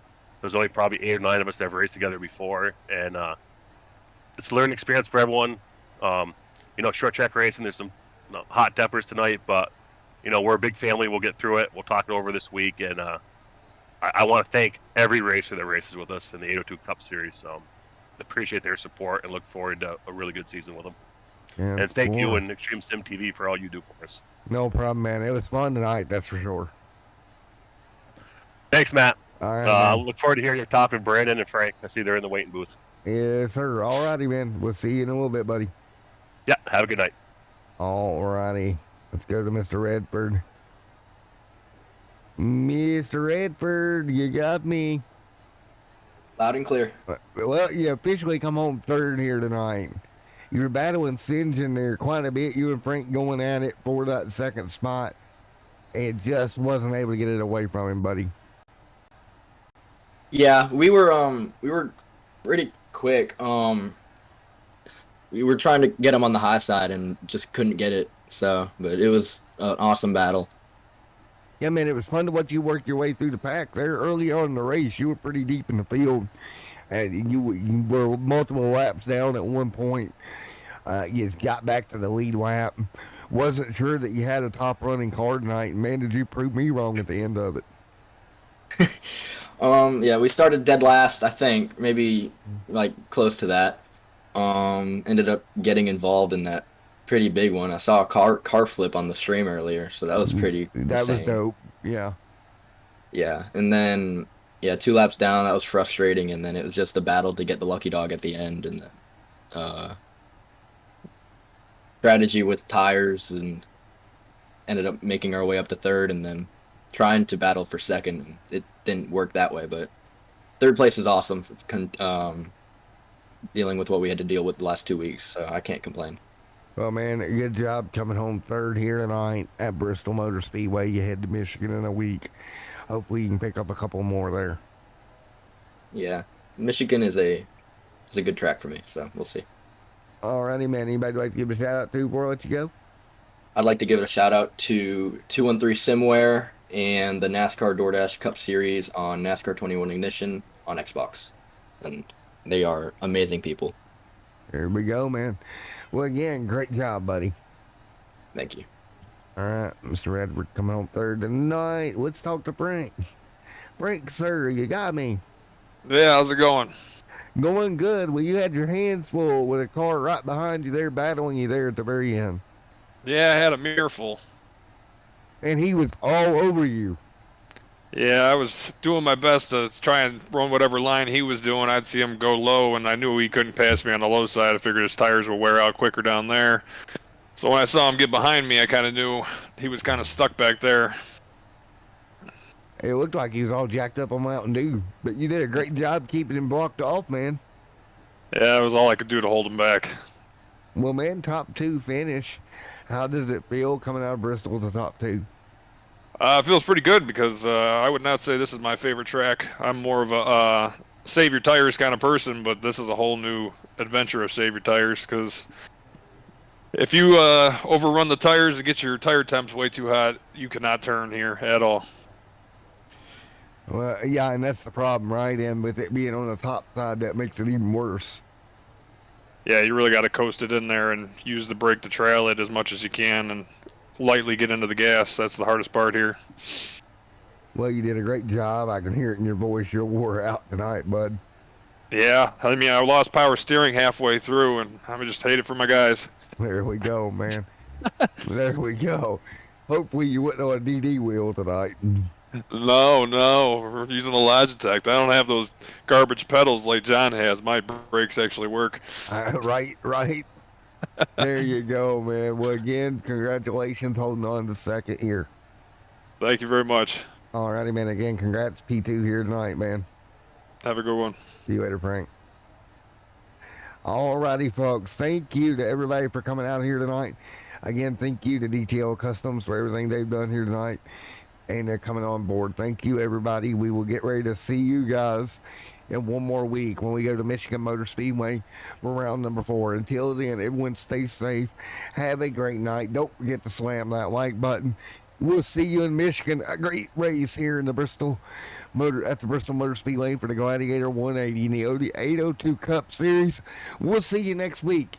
There's only probably 8 or 9 of us that have raced together before, and it's a learning experience for everyone. Short track racing, there's some hot tempers tonight, but we're a big family. We'll get through it. We'll talk it over this week, and I want to thank every racer that races with us in the 802 Cup Series. Appreciate their support and look forward to a really good season with them. Yeah, and thank you and Extreme Sim TV for all you do for us. No problem, man. It was fun tonight, that's for sure. Thanks, Matt. All right, look forward to hearing you talk with Brandon and Frank. I see they're in the waiting booth. Yes, sir. All righty, man. We'll see you in a little bit, buddy. Yeah, have a good night. All righty. Let's go to Mr. Redford. Mr. Redford, you got me. Loud and clear. Well, you officially come home third here tonight. You were battling Singe in there quite a bit. You and Frank going at it for that second spot. It just wasn't able to get it away from him, buddy. Yeah, we were pretty quick. We were trying to get him on the high side and just couldn't get it. But it was an awesome battle. Yeah, man, it was fun to watch you work your way through the pack there early on in the race. You were pretty deep in the field, and you were multiple laps down at one point. You just got back to the lead lap. Wasn't sure that you had a top running car tonight. Man, did you prove me wrong at the end of it? Yeah, we started dead last, I think, maybe like close to that. Ended up getting involved in that pretty big one. I saw a car flip on the stream earlier, so that was pretty That insane. was dope. Yeah. Yeah, and then 2 laps down, that was frustrating, and then it was just a battle to get the lucky dog at the end, and then strategy with tires, and ended up making our way up to third, and then trying to battle for second. It didn't work that way, but third place is awesome. Dealing with what we had to deal with the last 2 weeks, so I can't complain. Well, man, good job coming home third here tonight at Bristol Motor Speedway. You head to Michigan in a week. Hopefully you can pick up a couple more there. Yeah, Michigan is a good track for me, so we'll see. Alrighty, man. Anybody like to give a shout out to before I let you go? I'd like to give a shout out to 213 Simware and the NASCAR DoorDash Cup Series on NASCAR 21 Ignition on Xbox. And they are amazing people. There we go, man. Well, again, great job, buddy. Thank you. All right, Mr. Redford coming on third tonight. Let's talk to Frank. Frank, sir, you got me. Yeah, how's it going? Going good. Well, you had your hands full with a car right behind you there, battling you there at the very end. Yeah, I had a mirror full. And he was all over you. Yeah, I was doing my best to try and run whatever line he was doing. I'd see him go low, and I knew he couldn't pass me on the low side. I figured his tires would wear out quicker down there. So when I saw him get behind me, I kind of knew he was kind of stuck back there. It looked like he was all jacked up on Mountain Dew. But you did a great job keeping him blocked off, man. Yeah, that was all I could do to hold him back. Well, man, top 2 finish. How does it feel coming out of Bristol with the top 2? It feels pretty good because I would not say this is my favorite track. I'm more of a save your tires kind of person, but this is a whole new adventure of save your tires because if you overrun the tires and get your tire temps way too hot, you cannot turn here at all. Well, yeah, and that's the problem, right? And with it being on the top side, that makes it even worse. Yeah, you really got to coast it in there and use the brake to trail it as much as you can and lightly get into the gas. That's the hardest part here. Well, you did a great job. I can hear it in your voice. You're wore out tonight, bud. Yeah, I mean, I lost power steering halfway through, and I just hate it for my guys. There we go, man. There we go. Hopefully you wouldn't on a DD wheel tonight. No, we're using a Logitech. I don't have those garbage pedals like John has. My brakes actually work. Right. There you go, man. Well, again, congratulations holding on to second here. Thank you very much. All righty, man. Again, congrats P2 here tonight, man. Have a good one. See you later, Frank. All righty, folks. Thank you to everybody for coming out here tonight. Again, thank you to DTL Customs for everything they've done here tonight. And they're coming on board. Thank you, everybody. We will get ready to see you guys in one more week when we go to Michigan Motor Speedway for round number 4. Until then, everyone stay safe. Have a great night. Don't forget to slam that like button. We'll see you in Michigan. A great race here in the Bristol Motor Speedway for the Gladiator 180 in the 802 Cup Series. We'll see you next week.